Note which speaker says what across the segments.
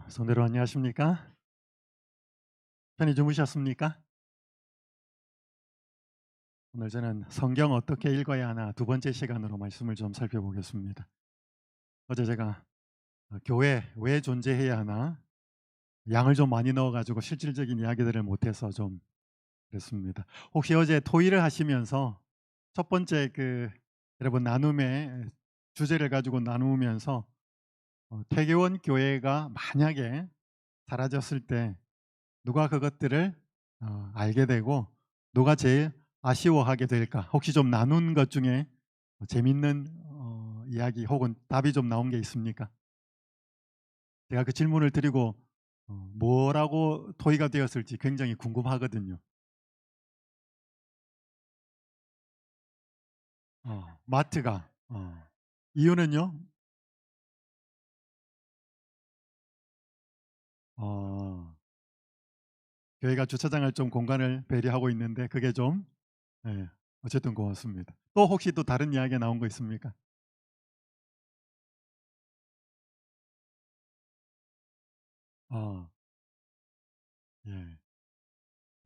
Speaker 1: 성대로 안녕하십니까? 편히 주무셨습니까? 오늘 저는 성경 어떻게 읽어야 하나 두 번째 시간으로 말씀을 좀 살펴보겠습니다. 어제 제가 교회 왜 존재해야 하나 양을 좀 많이 넣어가지고 실질적인 이야기들을 못해서 좀 그랬습니다. 혹시 어제 토의를 하시면서 첫 번째 여러분 나눔의 주제를 가지고 나누면서 퇴계원 교회가 만약에 사라졌을 때 누가 그것들을 알게 되고 누가 제일 아쉬워하게 될까? 혹시 좀 나눈 것 중에 재밌는 이야기 혹은 답이 좀 나온 게 있습니까? 제가 그 질문을 드리고 뭐라고 토의가 되었을지 굉장히 궁금하거든요. 마트가 이유는요? 어, 교회가 주차장을 좀 공간을 배려하고 있는데 그게 좀 예, 어쨌든 고맙습니다. 또 혹시 또 다른 이야기가 나온 거 있습니까? 어, 예.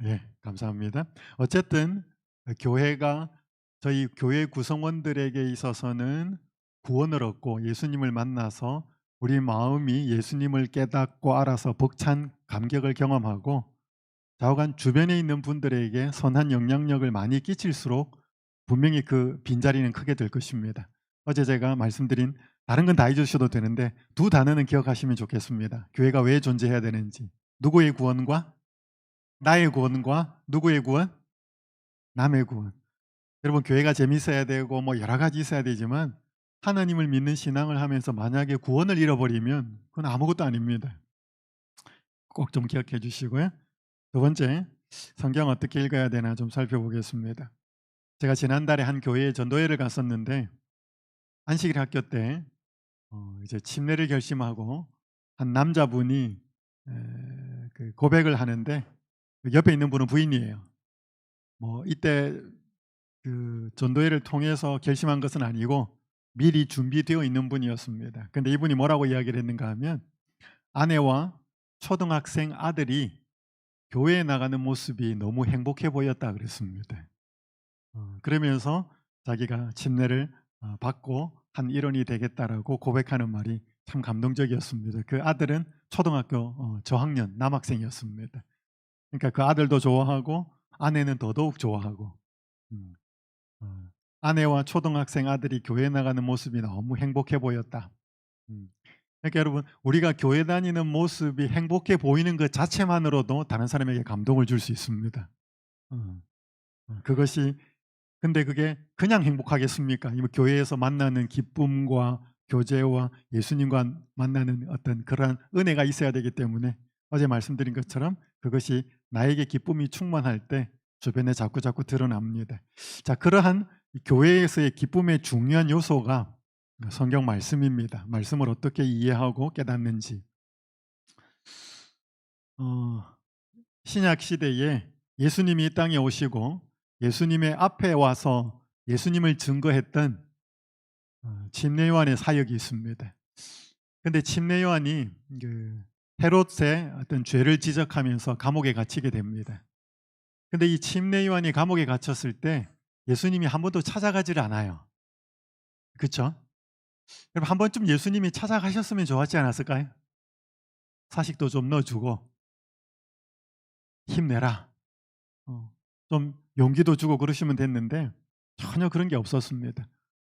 Speaker 1: 예, 감사합니다. 어쨌든 교회가 저희 교회 구성원들에게 있어서는 구원을 얻고 예수님을 만나서 우리 마음이 예수님을 깨닫고 알아서 벅찬 감격을 경험하고 좌우간 주변에 있는 분들에게 선한 영향력을 많이 끼칠수록 분명히 그 빈자리는 크게 될 것입니다. 어제 제가 말씀드린 다른 건 다 잊으셔도 되는데 두 단어는 기억하시면 좋겠습니다. 교회가 왜 존재해야 되는지. 누구의 구원과 나의 구원과 누구의 구원? 남의 구원. 여러분 교회가 재밌어야 되고 뭐 여러 가지 있어야 되지만 하나님을 믿는 신앙을 하면서 만약에 구원을 잃어버리면 그건 아무것도 아닙니다. 꼭 좀 기억해 주시고요. 두 번째, 성경 어떻게 읽어야 되나 좀 살펴보겠습니다. 제가 지난달에 한 교회에 전도회를 갔었는데 안식일 학교 때 이제 침례를 결심하고 한 남자분이 그 고백을 하는데 그 옆에 있는 분은 부인이에요. 뭐 이때 그 전도회를 통해서 결심한 것은 아니고 미리 준비되어 있는 분이었습니다. 근데 이분이 뭐라고 이야기를 했는가 하면 아내와 초등학생 아들이 교회에 나가는 모습이 너무 행복해 보였다 그랬습니다. 그러면서 자기가 침례를 받고 한 일원이 되겠다라고 고백하는 말이 참 감동적이었습니다. 그 아들은 초등학교 저학년 남학생이었습니다. 그러니까 그 아들도 좋아하고 아내는 더더욱 좋아하고 음. 어, 아내와 초등학생 아들이 교회 나가는 모습이 너무 행복해 보였다. 음. 그러니까 여러분 우리가 교회 다니는 모습이 행복해 보이는 것 자체만으로도 다른 사람에게 감동을 줄 수 있습니다. 어, 그것이 근데 그게 그냥 행복하겠습니까? 이 교회에서 만나는 기쁨과 교제와 예수님과 만나는 어떤 그러한 은혜가 있어야 되기 때문에 어제 말씀드린 것처럼 그것이 나에게 기쁨이 충만할 때 주변에 자꾸자꾸 드러납니다. 자, 그러한 교회에서의 기쁨의 중요한 요소가 성경 말씀입니다. 말씀을 어떻게 이해하고 깨닫는지. 어, 신약 시대에 예수님이 이 땅에 오시고 예수님의 앞에 와서 예수님을 증거했던 침례 요한의 사역이 있습니다. 근데 침례 요한이 그 헤롯의 어떤 죄를 지적하면서 감옥에 갇히게 됩니다. 근데 이 침례 요한이 감옥에 갇혔을 때 예수님이 한 번도 찾아가지를 않아요. 그렇죠? 여러분 한 번쯤 예수님이 찾아가셨으면 좋았지 않았을까요? 사식도 좀 넣어주고 힘내라. 어, 좀 용기도 주고 그러시면 됐는데 전혀 그런 게 없었습니다.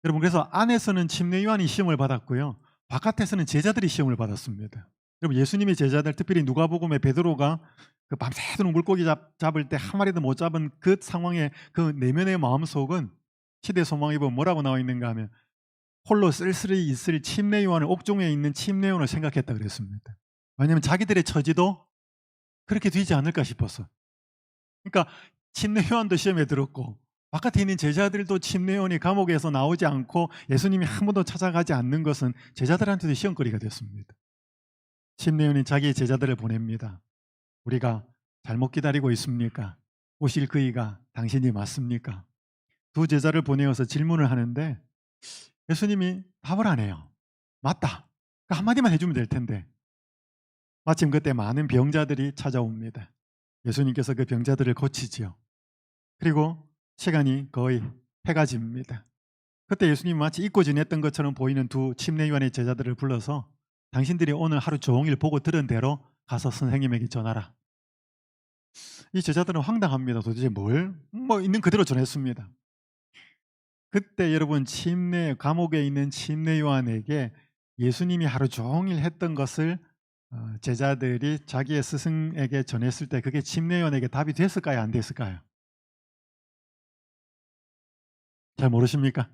Speaker 1: 여러분 그래서 안에서는 침례 요한이 시험을 받았고요. 바깥에서는 제자들이 시험을 받았습니다. 여러분 예수님의 제자들 특별히 누가복음에 베드로가 그 밤새도록 물고기 잡을 때 한 마리도 못 잡은 그 상황에 그 내면의 마음속은 시대 소망이 보면 뭐라고 나와 있는가 하면 홀로 쓸쓸히 있을 침례 요한을 옥중에 있는 침례 요한을 생각했다 그랬습니다. 왜냐하면 자기들의 처지도 그렇게 되지 않을까 싶어서. 그러니까 침례 요한도 시험에 들었고 바깥에 있는 제자들도 침례 요한이 감옥에서 나오지 않고 예수님이 한 번도 찾아가지 않는 것은 제자들한테도 시험거리가 됐습니다. 침례 요한이 자기의 제자들을 보냅니다. 우리가 잘못 기다리고 있습니까? 오실 그이가 당신이 맞습니까? 두 제자를 보내어서 질문을 하는데 예수님이 답을 안 해요. 맞다. 그 한마디만 해주면 될 텐데 마침 그때 많은 병자들이 찾아옵니다. 예수님께서 그 병자들을 고치지요. 그리고 시간이 거의 해가 집니다. 그때 예수님이 마치 잊고 지냈던 것처럼 보이는 두 침례요한의 제자들을 불러서 당신들이 오늘 하루 종일 보고 들은 대로 가서 선생님에게 전하라. 이 제자들은 황당합니다. 도대체 뭘? 뭐 있는 그대로 전했습니다. 그때 여러분 감옥에 있는 침례 요한에게 예수님이 하루 종일 했던 것을 제자들이 자기의 스승에게 전했을 때 그게 침례 요한에게 답이 됐을까요? 안 됐을까요? 잘 모르십니까?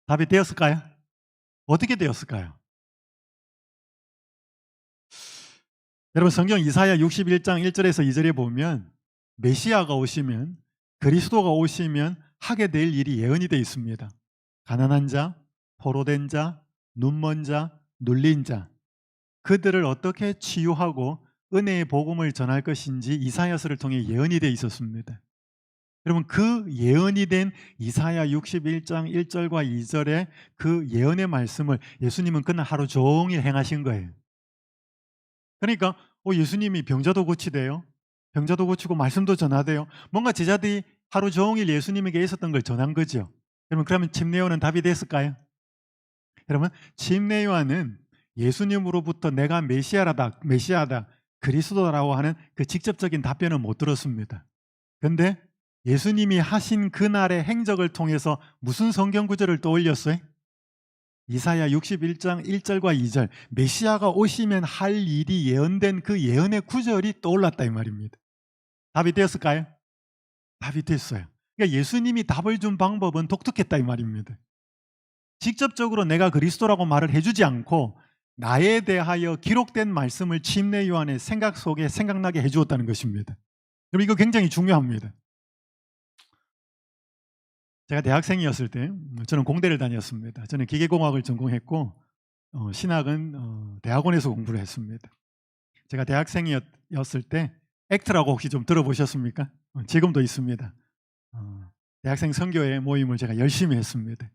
Speaker 1: 답이 되었을까요? 어떻게 되었을까요? 여러분 성경 이사야 61장 1절에서 2절에 보면 메시아가 오시면 그리스도가 오시면 하게 될 일이 예언이 되어 있습니다. 가난한 자, 포로된 자, 눈먼 자, 눌린 자 그들을 어떻게 치유하고 은혜의 복음을 전할 것인지 이사야서를 통해 예언이 되어 있었습니다. 여러분 그 예언이 된 이사야 61장 1절과 2절의 그 예언의 말씀을 예수님은 그날 하루 종일 행하신 거예요. 그러니까 예수님이 병자도 고치대요. 병자도 고치고 말씀도 전하대요. 뭔가 제자들이 하루 종일 예수님에게 있었던 걸 전한 거죠. 여러분 그러면 침례요한은 답이 됐을까요? 여러분 침례요한은 예수님으로부터 내가 메시아다, 그리스도라고 하는 그 직접적인 답변을 못 들었습니다. 그런데 예수님이 하신 그날의 행적을 통해서 무슨 성경 구절을 떠올렸어요? 이사야 61장 1절과 2절 메시아가 오시면 할 일이 예언된 그 예언의 구절이 떠올랐다 이 말입니다. 답이 되었을까요? 답이 됐어요. 그러니까 예수님이 답을 준 방법은 독특했다 이 말입니다. 직접적으로 내가 그리스도라고 말을 해주지 않고 나에 대하여 기록된 말씀을 침례 요한의 생각 속에 생각나게 해주었다는 것입니다. 그럼 이거 굉장히 중요합니다. 제가 대학생이었을 때 저는 공대를 다녔습니다. 저는 기계공학을 전공했고 신학은 대학원에서 공부를 했습니다. 제가 대학생이었을 때 액트라고 혹시 좀 들어보셨습니까? 지금도 있습니다. 대학생 선교회 모임을 제가 열심히 했습니다.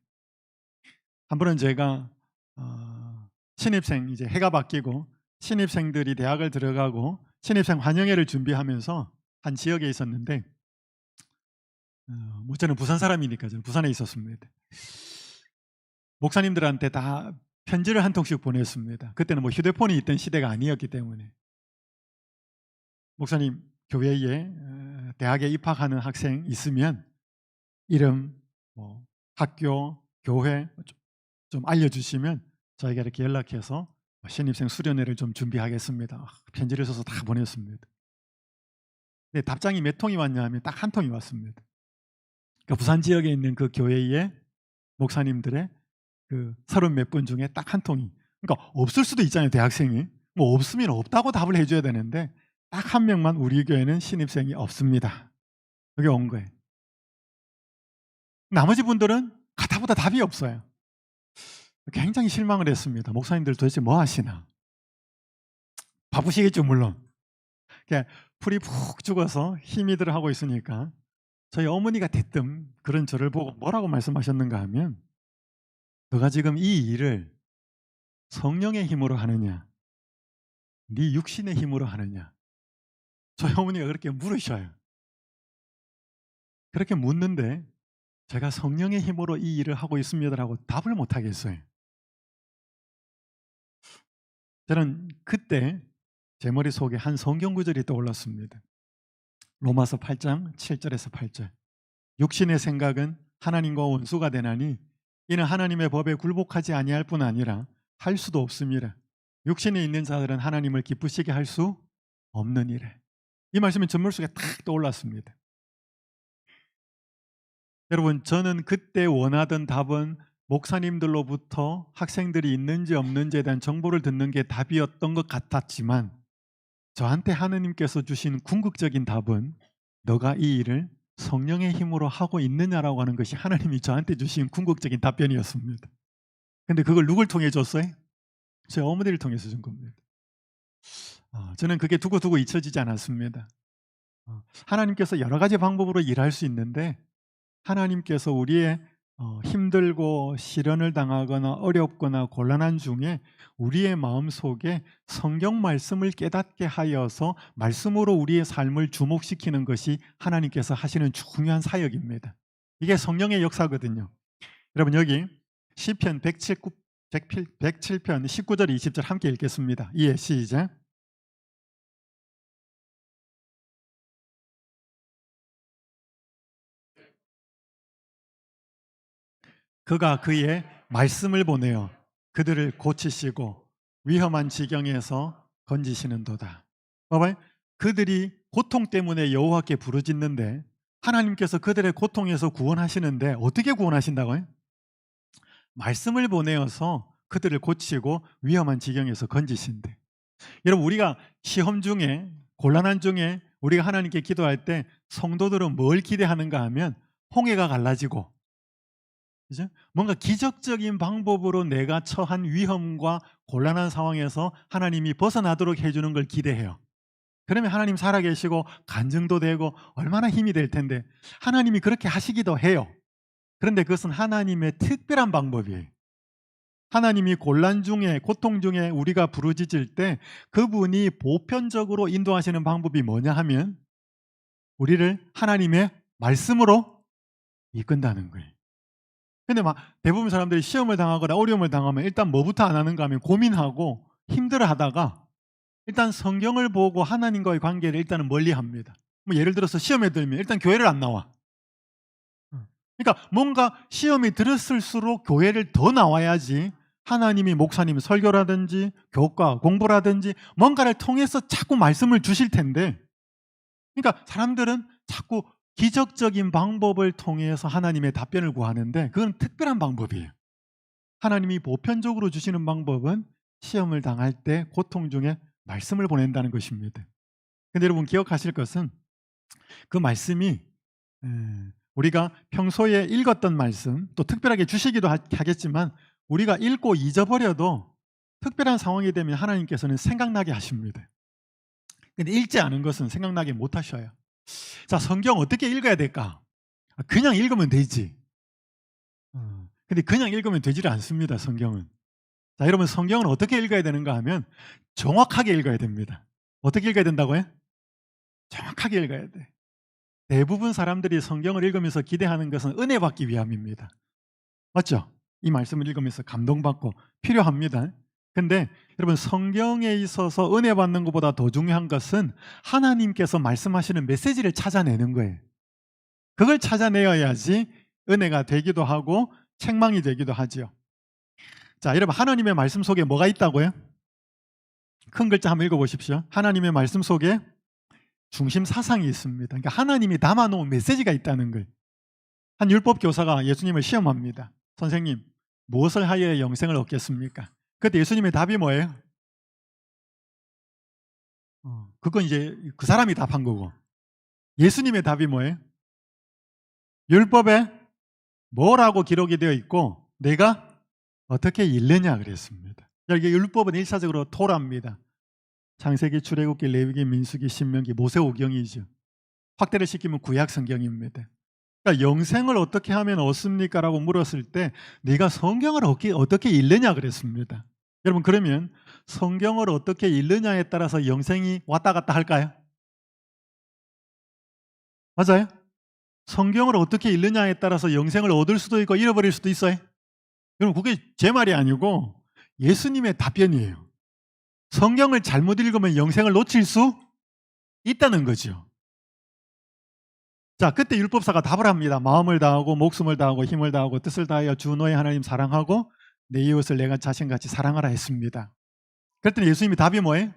Speaker 1: 한 번은 제가 신입생 이제 해가 바뀌고 신입생들이 대학을 들어가고 신입생 환영회를 준비하면서 한 지역에 있었는데 뭐 저는 부산 사람이니까 저는 부산에 있었습니다. 목사님들한테 다 편지를 한 통씩 보냈습니다. 그때는 뭐 휴대폰이 있던 시대가 아니었기 때문에 목사님 교회에 대학에 입학하는 학생 있으면 이름, 뭐 학교, 교회 좀 알려주시면 저희가 이렇게 연락해서 신입생 수련회를 좀 준비하겠습니다. 편지를 써서 다 보냈습니다. 근데 답장이 몇 통이 왔냐 하면 딱 한 통이 왔습니다. 그러니까 부산 지역에 있는 그 교회의 목사님들의 그 30 몇 분 중에 딱 한 통이, 그러니까 없을 수도 있잖아요. 대학생이 뭐 없으면 없다고 답을 해줘야 되는데 딱 한 명만 우리 교회는 신입생이 없습니다. 그게 온 거예요. 나머지 분들은 가다보다 답이 없어요. 굉장히 실망을 했습니다. 목사님들 도대체 뭐 하시나? 바쁘시겠죠 물론. 풀이 푹 죽어서 힘이 들어 하고 있으니까 저희 어머니가 대뜸 그런 저를 보고 뭐라고 말씀하셨는가 하면 너가 지금 이 일을 성령의 힘으로 하느냐 네 육신의 힘으로 하느냐, 저희 어머니가 그렇게 물으셔요. 그렇게 묻는데 제가 성령의 힘으로 이 일을 하고 있습니다라고 답을 못 하겠어요. 저는 그때 제 머릿속에 한 성경 구절이 떠올랐습니다. 로마서 8장 7절에서 8절. 육신의 생각은 하나님과 원수가 되나니 이는 하나님의 법에 굴복하지 아니할 뿐 아니라 할 수도 없습니다. 육신에 있는 자들은 하나님을 기쁘시게 할 수 없는 일에. 이 말씀이 전 머릿속에 탁 떠올랐습니다. 여러분 저는 그때 원하던 답은 목사님들로부터 학생들이 있는지 없는지에 대한 정보를 듣는 게 답이었던 것 같았지만 저한테 하느님께서 주신 궁극적인 답은 너가 이 일을 성령의 힘으로 하고 있느냐라고 하는 것이 하나님이 저한테 주신 궁극적인 답변이었습니다. 근데 그걸 누굴 통해 줬어요? 제 어머니를 통해서 준 겁니다. 저는 그게 두고두고 잊혀지지 않았습니다. 하나님께서 여러 가지 방법으로 일할 수 있는데 하나님께서 우리의 힘들고 시련을 당하거나 어렵거나 곤란한 중에 우리의 마음속에 성경 말씀을 깨닫게 하여서 말씀으로 우리의 삶을 주목시키는 것이 하나님께서 하시는 중요한 사역입니다. 이게 성령의 역사거든요. 여러분 여기 시편 107편 19절 20절 함께 읽겠습니다. 이해 시작. 그가 그의 말씀을 보내어 그들을 고치시고 위험한 지경에서 건지시는도다. 봐봐요. 그들이 고통 때문에 여호와께 부르짖는데 하나님께서 그들의 고통에서 구원하시는데 어떻게 구원하신다고요? 말씀을 보내어서 그들을 고치고 위험한 지경에서 건지신대. 여러분 우리가 시험 중에 곤란한 중에 우리가 하나님께 기도할 때 성도들은 뭘 기대하는가 하면 홍해가 갈라지고 그죠? 뭔가 기적적인 방법으로 내가 처한 위험과 곤란한 상황에서 하나님이 벗어나도록 해주는 걸 기대해요. 그러면 하나님 살아계시고 간증도 되고 얼마나 힘이 될 텐데 하나님이 그렇게 하시기도 해요. 그런데 그것은 하나님의 특별한 방법이에요. 하나님이 곤란 중에 고통 중에 우리가 부르짖을 때 그분이 보편적으로 인도하시는 방법이 뭐냐 하면 우리를 하나님의 말씀으로 이끈다는 거예요. 근데 막 대부분 사람들이 시험을 당하거나 어려움을 당하면 일단 뭐부터 안 하는가 하면 고민하고 힘들어 하다가 일단 성경을 보고 하나님과의 관계를 일단은 멀리 합니다. 뭐 예를 들어서 시험에 들면 일단 교회를 안 나와. 그러니까 뭔가 시험이 들었을수록 교회를 더 나와야지 하나님이 목사님 설교라든지 교과 공부라든지 뭔가를 통해서 자꾸 말씀을 주실 텐데 그러니까 사람들은 자꾸 기적적인 방법을 통해서 하나님의 답변을 구하는데 그건 특별한 방법이에요. 하나님이 보편적으로 주시는 방법은 시험을 당할 때 고통 중에 말씀을 보낸다는 것입니다. 근데 여러분 기억하실 것은 그 말씀이 우리가 평소에 읽었던 말씀 또 특별하게 주시기도 하겠지만 우리가 읽고 잊어버려도 특별한 상황이 되면 하나님께서는 생각나게 하십니다. 근데 읽지 않은 것은 생각나게 못 하셔요. 자, 성경 어떻게 읽어야 될까? 그냥 읽으면 되지. 근데 그냥 읽으면 되지를 않습니다, 성경은. 자, 여러분 성경은 어떻게 읽어야 되는가 하면 정확하게 읽어야 됩니다. 어떻게 읽어야 된다고요? 정확하게 읽어야 돼. 대부분 사람들이 성경을 읽으면서 기대하는 것은 은혜 받기 위함입니다. 맞죠? 이 말씀을 읽으면서 감동받고 필요합니다. 근데 여러분 성경에 있어서 은혜 받는 것보다 더 중요한 것은 하나님께서 말씀하시는 메시지를 찾아내는 거예요. 그걸 찾아내어야지 은혜가 되기도 하고 책망이 되기도 하죠. 자, 여러분 하나님의 말씀 속에 뭐가 있다고요? 큰 글자 한번 읽어보십시오. 하나님의 말씀 속에 중심 사상이 있습니다. 그러니까 하나님이 담아놓은 메시지가 있다는 거예요. 한 율법 교사가 예수님을 시험합니다. 선생님, 무엇을 하여야 영생을 얻겠습니까? 그때 예수님의 답이 뭐예요? 그건 이제 그 사람이 답한 거고 예수님의 답이 뭐예요? 율법에 뭐라고 기록이 되어 있고 내가 어떻게 읽느냐 그랬습니다. 여기 율법은 일차적으로 토라입니다. 창세기, 출애굽기, 레위기, 민수기, 신명기, 모세오경이죠. 확대를 시키면 구약 성경입니다. 그러니까 영생을 어떻게 하면 얻습니까? 라고 물었을 때 네가 성경을 어떻게 읽느냐 그랬습니다. 여러분 그러면 성경을 어떻게 읽느냐에 따라서 영생이 왔다 갔다 할까요? 맞아요? 성경을 어떻게 읽느냐에 따라서 영생을 얻을 수도 있고 잃어버릴 수도 있어요. 여러분 그게 제 말이 아니고 예수님의 답변이에요. 성경을 잘못 읽으면 영생을 놓칠 수 있다는 거죠. 자, 그때 율법사가 답을 합니다. 마음을 다하고 목숨을 다하고 힘을 다하고 뜻을 다하여 주 너의 하나님 사랑하고 내 이웃을 내가 자신같이 사랑하라 했습니다. 그랬더니 예수님이 답이 뭐예요?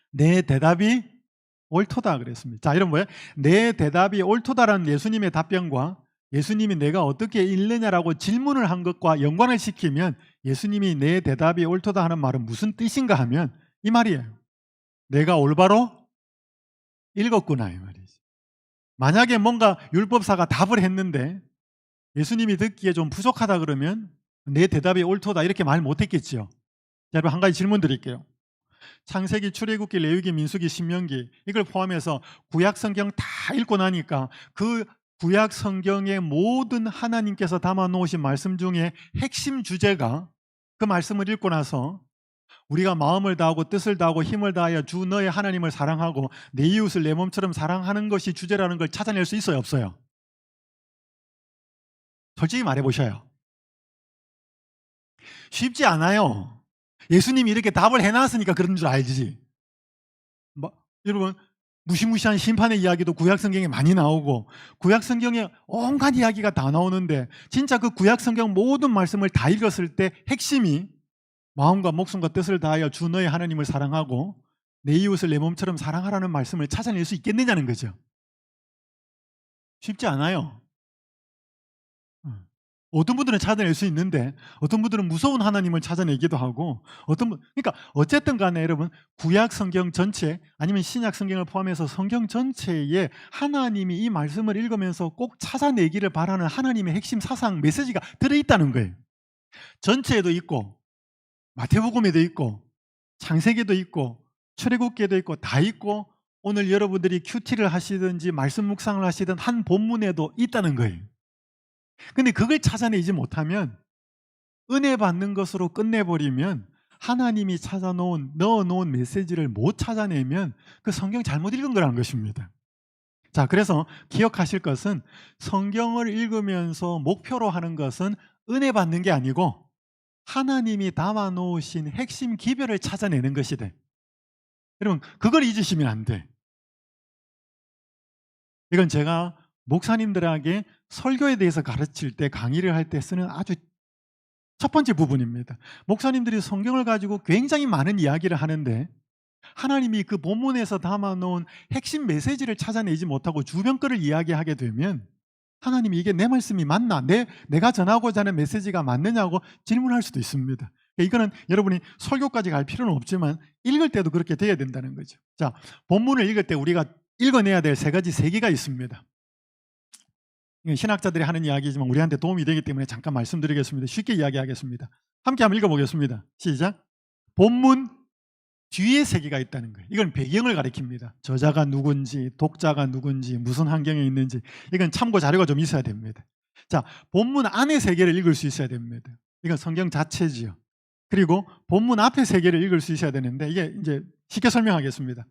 Speaker 1: 내 대답이 옳도다 그랬습니다. 자, 이런 뭐예요? 내 대답이 옳도다라는 예수님의 답변과 예수님이 내가 어떻게 읽느냐라고 질문을 한 것과 연관을 시키면 예수님이 내 대답이 옳도다 하는 말은 무슨 뜻인가 하면 이 말이에요. 내가 올바로 읽었구나 이 말이지. 만약에 뭔가 율법사가 답을 했는데 예수님이 듣기에 좀 부족하다 그러면 내 대답이 옳도다 이렇게 말 못했겠지요. 여러분 한 가지 질문 드릴게요. 창세기, 출애굽기, 레위기, 민수기, 신명기 이걸 포함해서 구약 성경 다 읽고 나니까 그 구약 성경의 모든 하나님께서 담아 놓으신 말씀 중에 핵심 주제가 그 말씀을 읽고 나서 우리가 마음을 다하고 뜻을 다하고 힘을 다하여 주 너의 하나님을 사랑하고 내 이웃을 내 몸처럼 사랑하는 것이 주제라는 걸 찾아낼 수 있어요, 없어요? 솔직히 말해 보셔요. 쉽지 않아요. 예수님이 이렇게 답을 해놨으니까 그런 줄 알지. 여러분, 무시무시한 심판의 이야기도 구약 성경에 많이 나오고 구약 성경에 온갖 이야기가 다 나오는데 진짜 그 구약 성경 모든 말씀을 다 읽었을 때 핵심이 마음과 목숨과 뜻을 다하여 주 너의 하나님을 사랑하고 내 이웃을 내 몸처럼 사랑하라는 말씀을 찾아낼 수 있겠느냐는 거죠. 쉽지 않아요. 어떤 분들은 찾아낼 수 있는데 어떤 분들은 무서운 하나님을 찾아내기도 하고 그러니까 어쨌든 간에 여러분 구약 성경 전체 아니면 신약 성경을 포함해서 성경 전체에 하나님이 이 말씀을 읽으면서 꼭 찾아내기를 바라는 하나님의 핵심 사상 메시지가 들어있다는 거예요. 전체에도 있고 마태복음에도 있고 창세기도 있고 출애굽기에도 있고 다 있고 오늘 여러분들이 큐티를 하시든지 말씀 묵상을 하시든 한 본문에도 있다는 거예요. 근데 그걸 찾아내지 못하면 은혜 받는 것으로 끝내버리면 하나님이 넣어놓은 메시지를 못 찾아내면 그 성경 잘못 읽은 거라는 것입니다. 자, 그래서 기억하실 것은 성경을 읽으면서 목표로 하는 것은 은혜 받는 게 아니고 하나님이 담아놓으신 핵심 기별을 찾아내는 것이 돼. 여러분, 그걸 잊으시면 안 돼. 이건 제가 목사님들에게 설교에 대해서 가르칠 때 강의를 할 때 쓰는 아주 첫 번째 부분입니다. 목사님들이 성경을 가지고 굉장히 많은 이야기를 하는데 하나님이 그 본문에서 담아놓은 핵심 메시지를 찾아내지 못하고 주변 거를 이야기하게 되면 하나님이 이게 내 말씀이 맞나? 내가 전하고자 하는 메시지가 맞느냐고 질문할 수도 있습니다. 이거는 여러분이 설교까지 갈 필요는 없지만 읽을 때도 그렇게 돼야 된다는 거죠. 자, 본문을 읽을 때 우리가 읽어내야 될 세 가지 세계가 있습니다. 신학자들이 하는 이야기지만 우리한테 도움이 되기 때문에 잠깐 말씀드리겠습니다. 쉽게 이야기하겠습니다. 함께 한번 읽어보겠습니다. 시작. 본문 뒤에 세계가 있다는 거예요. 이건 배경을 가리킵니다. 저자가 누군지, 독자가 누군지, 무슨 환경에 있는지 이건 참고 자료가 좀 있어야 됩니다. 자, 본문 안의 세계를 읽을 수 있어야 됩니다. 이건 성경 자체지요. 그리고 본문 앞의 세계를 읽을 수 있어야 되는데 이게 이제 쉽게 설명하겠습니다.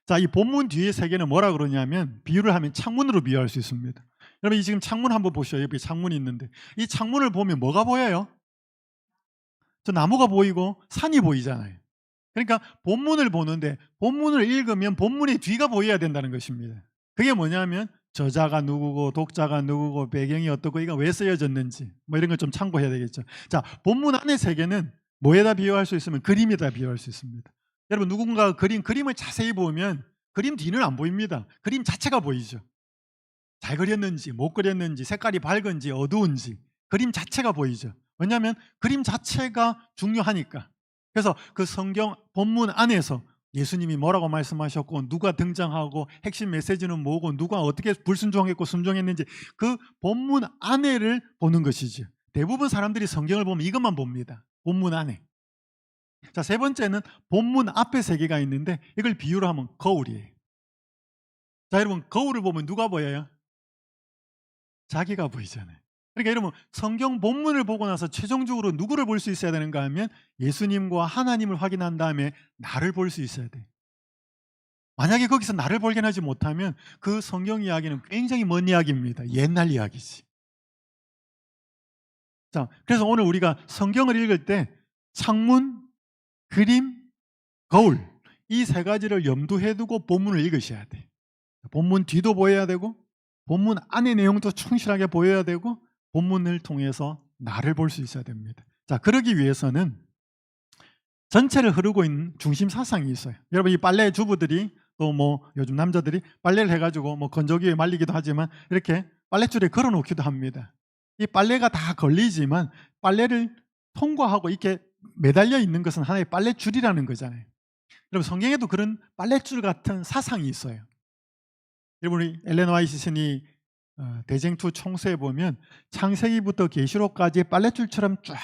Speaker 1: 자, 이 본문 뒤의 세계는 뭐라 그러냐면 비유를 하면 창문으로 비유할 수 있습니다. 여러분, 이 지금 창문 한번 보시죠. 여기 창문이 있는데 이 창문을 보면 뭐가 보여요? 저 나무가 보이고 산이 보이잖아요. 그러니까 본문을 보는데 본문을 읽으면 본문의 뒤가 보여야 된다는 것입니다. 그게 뭐냐면 저자가 누구고 독자가 누구고 배경이 어떻고 이거 왜 쓰여졌는지 뭐 이런 걸 좀 참고해야 되겠죠. 자, 본문 안의 세계는 뭐에다 비유할 수 있으면 그림에다 비유할 수 있습니다. 여러분, 누군가 그림을 자세히 보면 그림 뒤는 안 보입니다. 그림 자체가 보이죠. 잘 그렸는지 못 그렸는지 색깔이 밝은지 어두운지 그림 자체가 보이죠. 왜냐하면 그림 자체가 중요하니까. 그래서 그 성경 본문 안에서 예수님이 뭐라고 말씀하셨고 누가 등장하고 핵심 메시지는 뭐고 누가 어떻게 불순종했고 순종했는지 그 본문 안에를 보는 것이죠. 대부분 사람들이 성경을 보면 이것만 봅니다. 본문 안에. 자, 세 번째는 본문 앞에 세계가 있는데 이걸 비유로 하면 거울이에요. 자, 여러분, 거울을 보면 누가 보여요? 자기가 보이잖아요. 그러니까 여러분, 성경 본문을 보고 나서 최종적으로 누구를 볼 수 있어야 되는가 하면 예수님과 하나님을 확인한 다음에 나를 볼 수 있어야 돼. 만약에 거기서 나를 발견하지 못하면 그 성경 이야기는 굉장히 먼 이야기입니다. 옛날 이야기지. 자, 그래서 오늘 우리가 성경을 읽을 때 창문, 그림, 거울 이 세 가지를 염두에 두고 본문을 읽으셔야 돼. 본문 뒤도 보여야 되고 본문 안의 내용도 충실하게 보여야 되고 본문을 통해서 나를 볼 수 있어야 됩니다. 자, 그러기 위해서는 전체를 흐르고 있는 중심 사상이 있어요. 여러분, 이 빨래 주부들이 또 뭐 요즘 남자들이 빨래를 해가지고 뭐 건조기에 말리기도 하지만 이렇게 빨랫줄에 걸어 놓기도 합니다. 이 빨래가 다 걸리지만 빨래를 통과하고 이렇게 매달려 있는 것은 하나의 빨랫줄이라는 거잖아요. 여러분, 성경에도 그런 빨랫줄 같은 사상이 있어요. 여러분, 우리 엘렌 화이트 신이 대쟁투 총서에 보면 창세기부터 계시록까지 빨랫줄처럼 쫙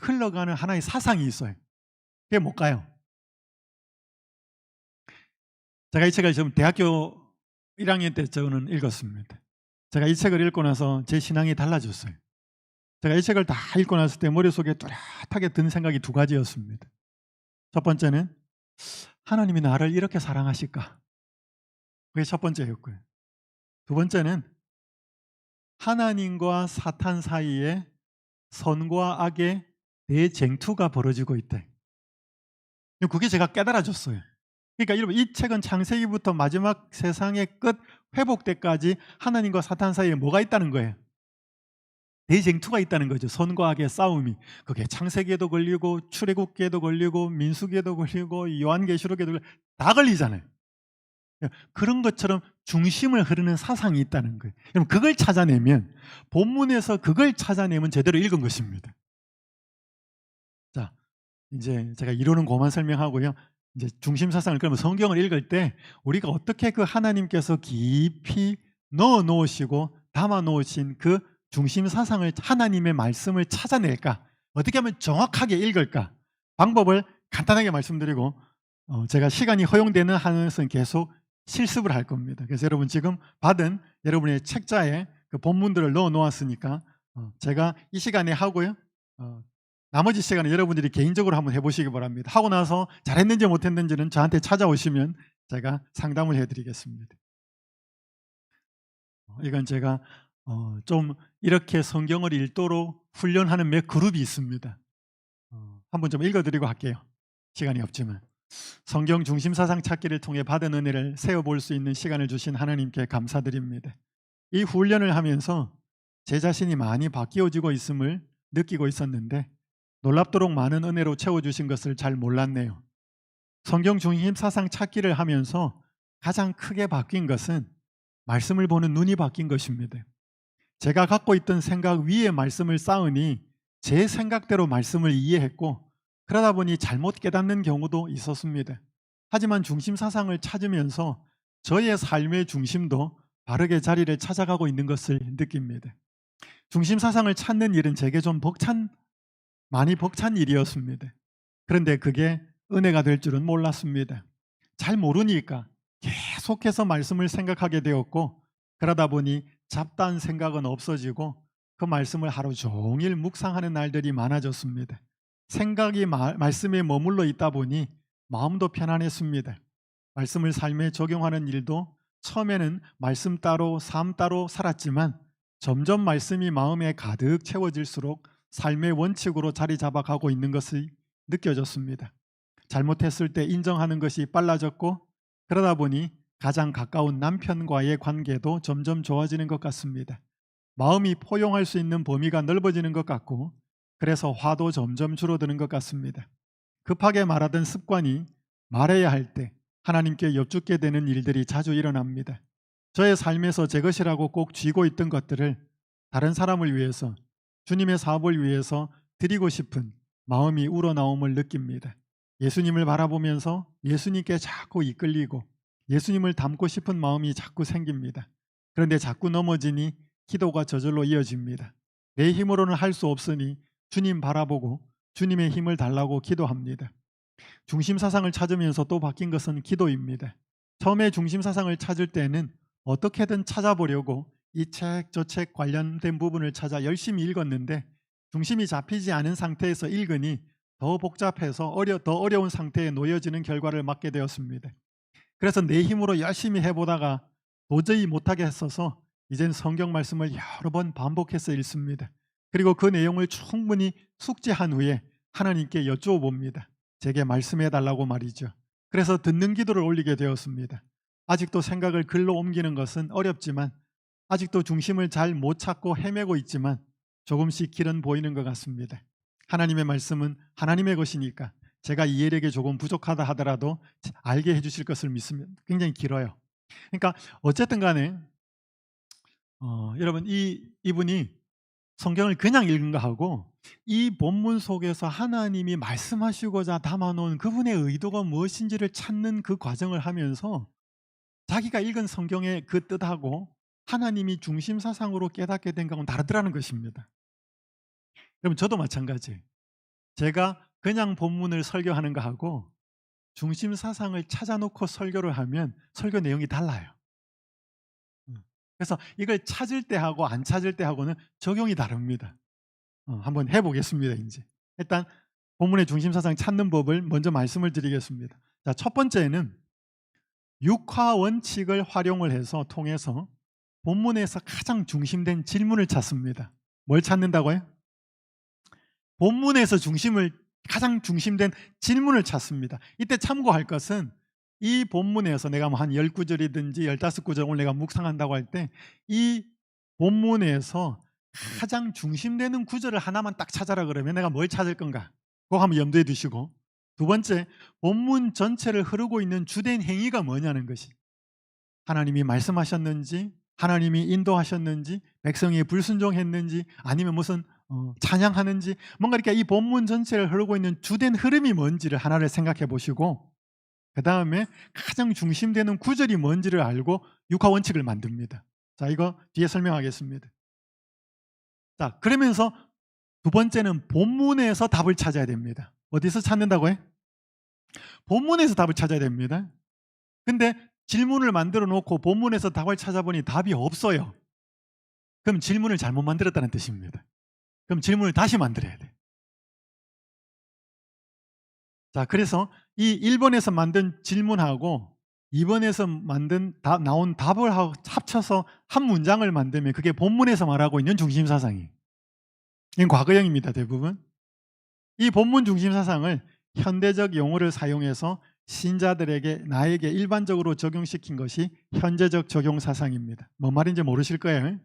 Speaker 1: 흘러가는 하나의 사상이 있어요. 그게 뭘까요? 제가 이 책을 지금 대학교 1학년 때 저는 읽었습니다. 제가 이 책을 읽고 나서 제 신앙이 달라졌어요. 제가 이 책을 다 읽고 났을 때 머릿속에 또렷하게 든 생각이 두 가지였습니다. 첫 번째는 '하나님이 나를 이렇게 사랑하실까?' 그게 첫 번째였고요. 두 번째는 '하나님과 사탄 사이에 선과 악의 대쟁투가 벌어지고 있다.' 그게 제가 깨달아졌어요. 그러니까 여러분, 이 책은 창세기부터 마지막 세상의 끝 회복 때까지 하나님과 사탄 사이에 뭐가 있다는 거예요? 대쟁투가 있다는 거죠. 선과 악의 싸움이. 그게 창세기에도 걸리고 출애굽기에도 걸리고 민수기에도 걸리고 요한계시록에도 걸리고 다 걸리잖아요. 그런 것처럼 중심을 흐르는 사상이 있다는 거예요. 그럼 그걸 찾아내면, 본문에서 그걸 찾아내면 제대로 읽은 것입니다. 자, 이제 제가 이론은 그만 설명하고요. 이제 중심 사상을, 그러면 성경을 읽을 때 우리가 어떻게 그 하나님께서 깊이 넣어 놓으시고 담아 놓으신 그 중심 사상을, 하나님의 말씀을 찾아낼까? 어떻게 하면 정확하게 읽을까? 방법을 간단하게 말씀드리고 제가 시간이 허용되는 한에서는 계속 실습을 할 겁니다. 그래서 여러분, 지금 받은 여러분의 책자에 그 본문들을 넣어 놓았으니까 제가 이 시간에 하고요. 나머지 시간에 여러분들이 개인적으로 한번 해보시기 바랍니다. 하고 나서 잘했는지 못했는지는 저한테 찾아오시면 제가 상담을 해드리겠습니다. 이건 제가 좀 이렇게 성경을 읽도록 훈련하는 몇 그룹이 있습니다. 한번 좀 읽어드리고 할게요. 시간이 없지만. 성경 중심 사상 찾기를 통해 받은 은혜를 세어볼 수 있는 시간을 주신 하나님께 감사드립니다. 이 훈련을 하면서 제 자신이 많이 바뀌어지고 있음을 느끼고 있었는데 놀랍도록 많은 은혜로 채워주신 것을 잘 몰랐네요. 성경 중심 사상 찾기를 하면서 가장 크게 바뀐 것은 말씀을 보는 눈이 바뀐 것입니다. 제가 갖고 있던 생각 위에 말씀을 쌓으니 제 생각대로 말씀을 이해했고, 그러다 보니 잘못 깨닫는 경우도 있었습니다. 하지만 중심 사상을 찾으면서 저의 삶의 중심도 바르게 자리를 찾아가고 있는 것을 느낍니다. 중심 사상을 찾는 일은 제게 좀 많이 벅찬 일이었습니다. 그런데 그게 은혜가 될 줄은 몰랐습니다. 잘 모르니까 계속해서 말씀을 생각하게 되었고, 그러다 보니 잡다한 생각은 없어지고 그 말씀을 하루 종일 묵상하는 날들이 많아졌습니다. 생각이 말씀에 머물러 있다 보니 마음도 편안했습니다. 말씀을 삶에 적용하는 일도 처음에는 말씀 따로 삶 따로 살았지만 점점 말씀이 마음에 가득 채워질수록 삶의 원칙으로 자리 잡아가고 있는 것이 느껴졌습니다. 잘못했을 때 인정하는 것이 빨라졌고, 그러다 보니 가장 가까운 남편과의 관계도 점점 좋아지는 것 같습니다. 마음이 포용할 수 있는 범위가 넓어지는 것 같고, 그래서 화도 점점 줄어드는 것 같습니다. 급하게 말하던 습관이 말해야 할 때 하나님께 여쭙게 되는 일들이 자주 일어납니다. 저의 삶에서 제 것이라고 꼭 쥐고 있던 것들을 다른 사람을 위해서, 주님의 사업을 위해서 드리고 싶은 마음이 우러나옴을 느낍니다. 예수님을 바라보면서 예수님께 자꾸 이끌리고 예수님을 닮고 싶은 마음이 자꾸 생깁니다. 그런데 자꾸 넘어지니 기도가 저절로 이어집니다. 내 힘으로는 할 수 없으니 주님 바라보고 주님의 힘을 달라고 기도합니다. 중심 사상을 찾으면서 또 바뀐 것은 기도입니다. 처음에 중심 사상을 찾을 때는 어떻게든 찾아보려고 이 책 저 책 관련된 부분을 찾아 열심히 읽었는데, 중심이 잡히지 않은 상태에서 읽으니 더 복잡해서 더 어려운 상태에 놓여지는 결과를 맞게 되었습니다. 그래서 내 힘으로 열심히 해보다가 도저히 못하게 했어서 이젠 성경 말씀을 여러 번 반복해서 읽습니다. 그리고 그 내용을 충분히 숙지한 후에 하나님께 여쭈어 봅니다. 제게 말씀해 달라고 말이죠. 그래서 듣는 기도를 올리게 되었습니다. 아직도 생각을 글로 옮기는 것은 어렵지만, 아직도 중심을 잘 못 찾고 헤매고 있지만 조금씩 길은 보이는 것 같습니다. 하나님의 말씀은 하나님의 것이니까 제가 이해력이 조금 부족하다 하더라도 알게 해주실 것을 믿습니다. 굉장히 길어요. 그러니까 어쨌든 간에 여러분, 이분이 성경을 그냥 읽은 거하고 이 본문 속에서 하나님이 말씀하시고자 담아놓은 그분의 의도가 무엇인지를 찾는 그 과정을 하면서 자기가 읽은 성경의 그 뜻하고 하나님이 중심 사상으로 깨닫게 된 것은 다르더라는 것입니다. 그럼 저도 마찬가지예요. 제가 그냥 본문을 설교하는 거하고 중심 사상을 찾아놓고 설교를 하면 설교 내용이 달라요. 그래서 이걸 찾을 때하고 안 찾을 때하고는 적용이 다릅니다. 한번 해 보겠습니다 인제. 일단 본문의 중심 사상 찾는 법을 먼저 말씀을 드리겠습니다. 자, 첫 번째는 육화 원칙을 활용을 해서 통해서 본문에서 가장 중심된 질문을 찾습니다. 뭘 찾는다고요? 본문에서 가장 중심된 질문을 찾습니다. 이때 참고할 것은 이 본문에서 내가 뭐 한 10구절이든지 15구절 오늘 내가 묵상한다고 할 때 이 본문에서 가장 중심되는 구절을 하나만 딱 찾아라 그러면 내가 뭘 찾을 건가? 그거 한번 염두에 두시고, 두 번째, 본문 전체를 흐르고 있는 주된 행위가 뭐냐는 것이, 하나님이 말씀하셨는지, 하나님이 인도하셨는지, 백성이 불순종했는지, 아니면 무슨 찬양하는지, 뭔가 이렇게 이 본문 전체를 흐르고 있는 주된 흐름이 뭔지를 하나를 생각해 보시고, 그 다음에 가장 중심되는 구절이 뭔지를 알고 육화 원칙을 만듭니다. 자, 이거 뒤에 설명하겠습니다. 자, 그러면서 두 번째는 본문에서 답을 찾아야 됩니다. 어디서 찾는다고요? 본문에서 답을 찾아야 됩니다. 근데 질문을 만들어 놓고 본문에서 답을 찾아보니 답이 없어요. 그럼 질문을 잘못 만들었다는 뜻입니다. 그럼 질문을 다시 만들어야 돼. 자, 그래서 이 1번에서 만든 질문하고 2번에서 나온 답을 합쳐서 한 문장을 만들면 그게 본문에서 말하고 있는 중심사상이에요. 이건 과거형입니다, 대부분. 이 본문 중심사상을 현대적 용어를 사용해서 신자들에게, 나에게 일반적으로 적용시킨 것이 현재적 적용사상입니다. 뭔 말인지 모르실 거예요.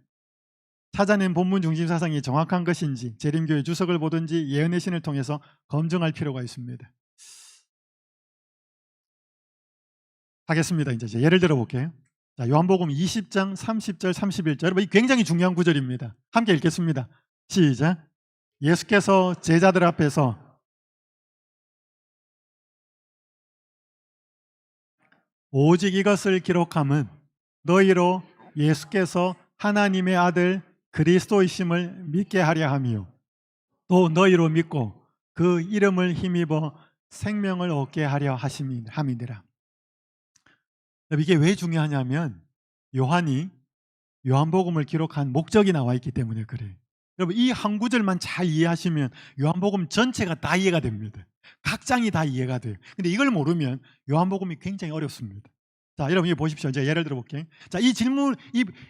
Speaker 1: 찾아낸 본문 중심사상이 정확한 것인지 재림교회 주석을 보든지 예언의 신을 통해서 검증할 필요가 있습니다. 하겠습니다. 이제 예를 들어 볼게요. 자, 요한복음 20장 30절 31절. 여러분, 이 굉장히 중요한 구절입니다. 함께 읽겠습니다. 시작. 예수께서 제자들 앞에서 오직 이것을 기록함은 너희로 예수께서 하나님의 아들 그리스도이심을 믿게 하려 함이요, 또 너희로 믿고 그 이름을 힘입어 생명을 얻게 하려 함이니라. 이게 왜 중요하냐면 요한이 요한복음을 기록한 목적이 나와 있기 때문에 그래요. 여러분, 이 한 구절만 잘 이해하시면 요한복음 전체가 다 이해가 됩니다. 각 장이 다 이해가 돼요. 근데 이걸 모르면 요한복음이 굉장히 어렵습니다. 자, 여러분, 이거 보십시오. 제가 예를 들어 볼게요. 자, 이 질문,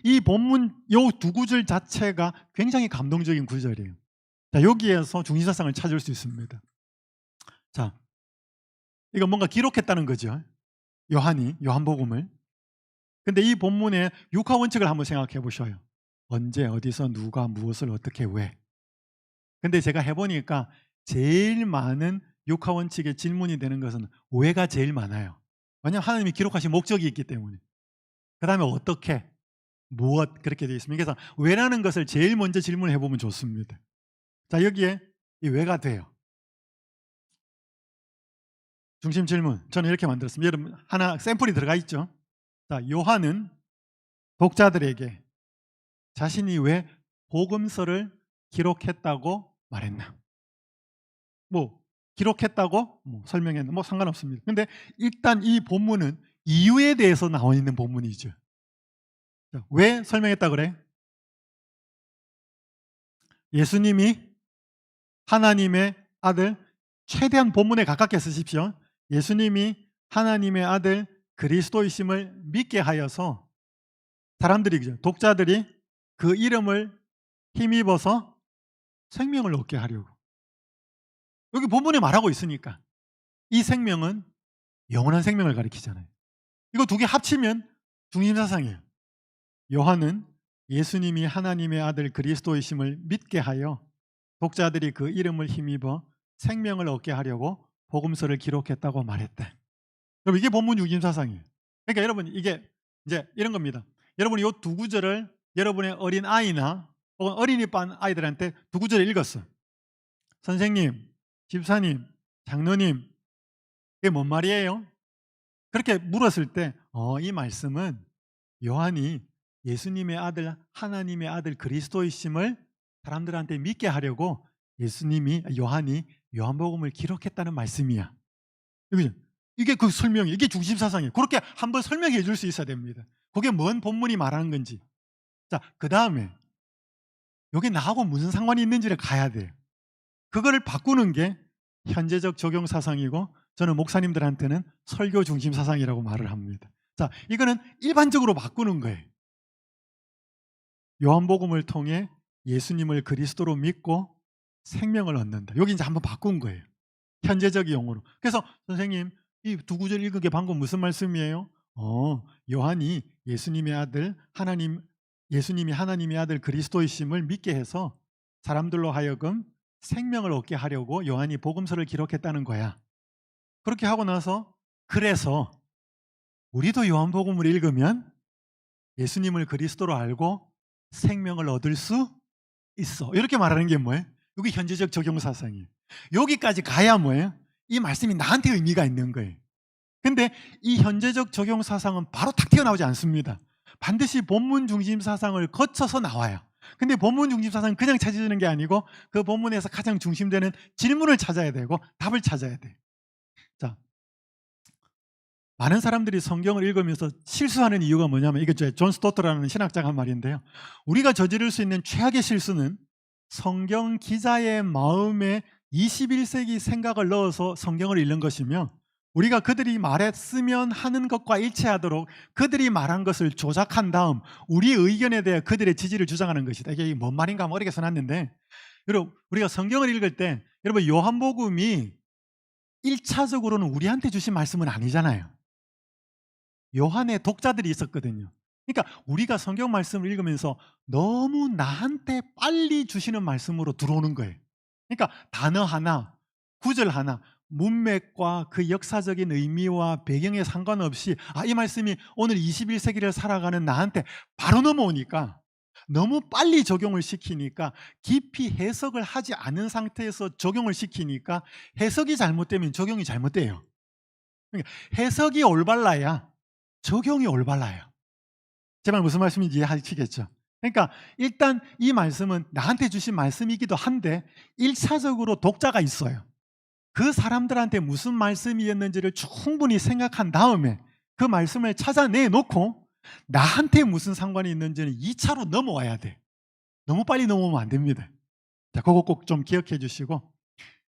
Speaker 1: 이 본문 요 두 구절 자체가 굉장히 감동적인 구절이에요. 자, 여기에서 중심사상을 찾을 수 있습니다. 자, 이거 뭔가 기록했다는 거죠. 요한복음을. 근데 이 본문의 육화 원칙을 한번 생각해 보셔요. 언제, 어디서, 누가, 무엇을, 어떻게, 왜. 근데 제가 해보니까 제일 많은 육화 원칙의 질문이 되는 것은 왜가 제일 많아요. 왜냐하면 하나님이 기록하신 목적이 있기 때문에. 그 다음에 어떻게, 무엇, 그렇게 되어 있습니다. 그래서 왜라는 것을 제일 먼저 질문해 보면 좋습니다. 자, 여기에 이 왜가 돼요. 중심 질문, 저는 이렇게 만들었습니다. 여러분, 하나 샘플이 들어가 있죠. 자, 요한은 독자들에게 자신이 왜 복음서를 기록했다고 말했나? 뭐 기록했다고 설명했나? 뭐 상관없습니다. 근데 일단 이 본문은 이유에 대해서 나와 있는 본문이죠. 자, 왜 설명했다 그래? 예수님이 하나님의 아들, 최대한 본문에 가깝게 쓰십시오. 예수님이 하나님의 아들 그리스도이심을 믿게 하여서 사람들이, 독자들이 그 이름을 힘입어서 생명을 얻게 하려고. 여기 본문에 말하고 있으니까 이 생명은 영원한 생명을 가리키잖아요. 이거 두 개 합치면 중심사상이에요. 요한은 예수님이 하나님의 아들 그리스도이심을 믿게 하여 독자들이 그 이름을 힘입어 생명을 얻게 하려고 복음서를 기록했다고 말했다. 여러분, 이게 본문 중심사상이에요. 그러니까 여러분, 이게 이제 이런 겁니다. 여러분이 이 두 구절을 여러분의 어린 아이나 혹은 어린이반 아이들한테 두 구절을 읽었어. 선생님, 집사님, 장로님, 이게 뭔 말이에요? 그렇게 물었을 때 이 말씀은 요한이 예수님의 아들, 하나님의 아들 그리스도이심을 사람들한테 믿게 하려고 요한이 요한복음을 기록했다는 말씀이야. 이게 그 설명이에요. 이게 중심사상이에요. 그렇게 한번 설명해 줄 수 있어야 됩니다. 그게 뭔 본문이 말하는 건지. 자, 그다음에 요게 나하고 무슨 상관이 있는지를 가야 돼요. 그거를 바꾸는 게 현재적 적용 사상이고 저는 목사님들한테는 설교 중심 사상이라고 말을 합니다. 자, 이거는 일반적으로 바꾸는 거예요. 요한복음을 통해 예수님을 그리스도로 믿고 생명을 얻는다. 여기 이제 한번 바꾼 거예요. 현재적 용어로. 그래서 선생님 이 두 구절 읽은 게 방금 무슨 말씀이에요? 요한이 예수님의 아들 예수님이 하나님의 아들 그리스도이심을 믿게 해서 사람들로 하여금 생명을 얻게 하려고 요한이 복음서를 기록했다는 거야. 그렇게 하고 나서 그래서 우리도 요한복음을 읽으면 예수님을 그리스도로 알고 생명을 얻을 수 있어. 이렇게 말하는 게 뭐예요? 여기 현재적 적용 사상이에요. 여기까지 가야 뭐예요? 이 말씀이 나한테 의미가 있는 거예요. 근데 이 현재적 적용 사상은 바로 탁 튀어나오지 않습니다. 반드시 본문 중심 사상을 거쳐서 나와요. 근데 본문 중심 사상은 그냥 찾아지는 게 아니고 그 본문에서 가장 중심되는 질문을 찾아야 되고 답을 찾아야 돼요. 자, 많은 사람들이 성경을 읽으면서 실수하는 이유가 뭐냐면 이게 존 스토트라는 신학자가 한 말인데요. 우리가 저지를 수 있는 최악의 실수는 성경 기자의 마음에 21세기 생각을 넣어서 성경을 읽는 것이며 우리가 그들이 말했으면 하는 것과 일치하도록 그들이 말한 것을 조작한 다음 우리의 의견에 대해 그들의 지지를 주장하는 것이다. 이게 뭔 말인가 하면 어렵게 써놨는데 여러분 우리가 성경을 읽을 때 여러분 요한복음이 1차적으로는 우리한테 주신 말씀은 아니잖아요. 요한의 독자들이 있었거든요. 그러니까 우리가 성경 말씀을 읽으면서 너무 나한테 빨리 주시는 말씀으로 들어오는 거예요. 그러니까 단어 하나, 구절 하나, 문맥과 그 역사적인 의미와 배경에 상관없이 이 말씀이 오늘 21세기를 살아가는 나한테 바로 넘어오니까 너무 빨리 적용을 시키니까 깊이 해석을 하지 않은 상태에서 적용을 시키니까 해석이 잘못되면 적용이 잘못돼요. 그러니까 해석이 올바라야 적용이 올바라요. 제 말 무슨 말씀인지 이해하시겠죠? 그러니까 일단 이 말씀은 나한테 주신 말씀이기도 한데 1차적으로 독자가 있어요. 그 사람들한테 무슨 말씀이었는지를 충분히 생각한 다음에 그 말씀을 찾아내놓고 나한테 무슨 상관이 있는지는 2차로 넘어와야 돼. 너무 빨리 넘어오면 안 됩니다. 자, 그거 꼭 좀 기억해 주시고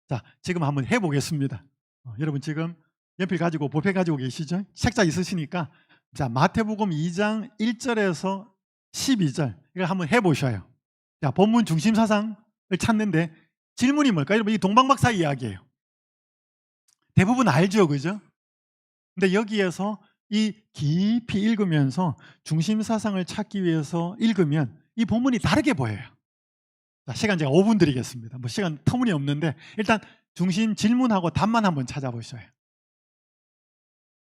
Speaker 1: 자, 지금 한번 해보겠습니다. 여러분 지금 연필 가지고 보패 가지고 계시죠? 책자 있으시니까 자, 마태복음 2장 1절에서 12절 이걸 한번 해보셔요. 자, 본문 중심 사상을 찾는데 질문이 뭘까요? 여러분 이 동방박사 이야기예요. 대부분 알죠, 그죠? 근데 여기에서 이 깊이 읽으면서 중심 사상을 찾기 위해서 읽으면 이 본문이 다르게 보여요. 자, 시간 제가 5분 드리겠습니다. 뭐 시간 터무니없는데 일단 중심 질문하고 답만 한번 찾아보셔요.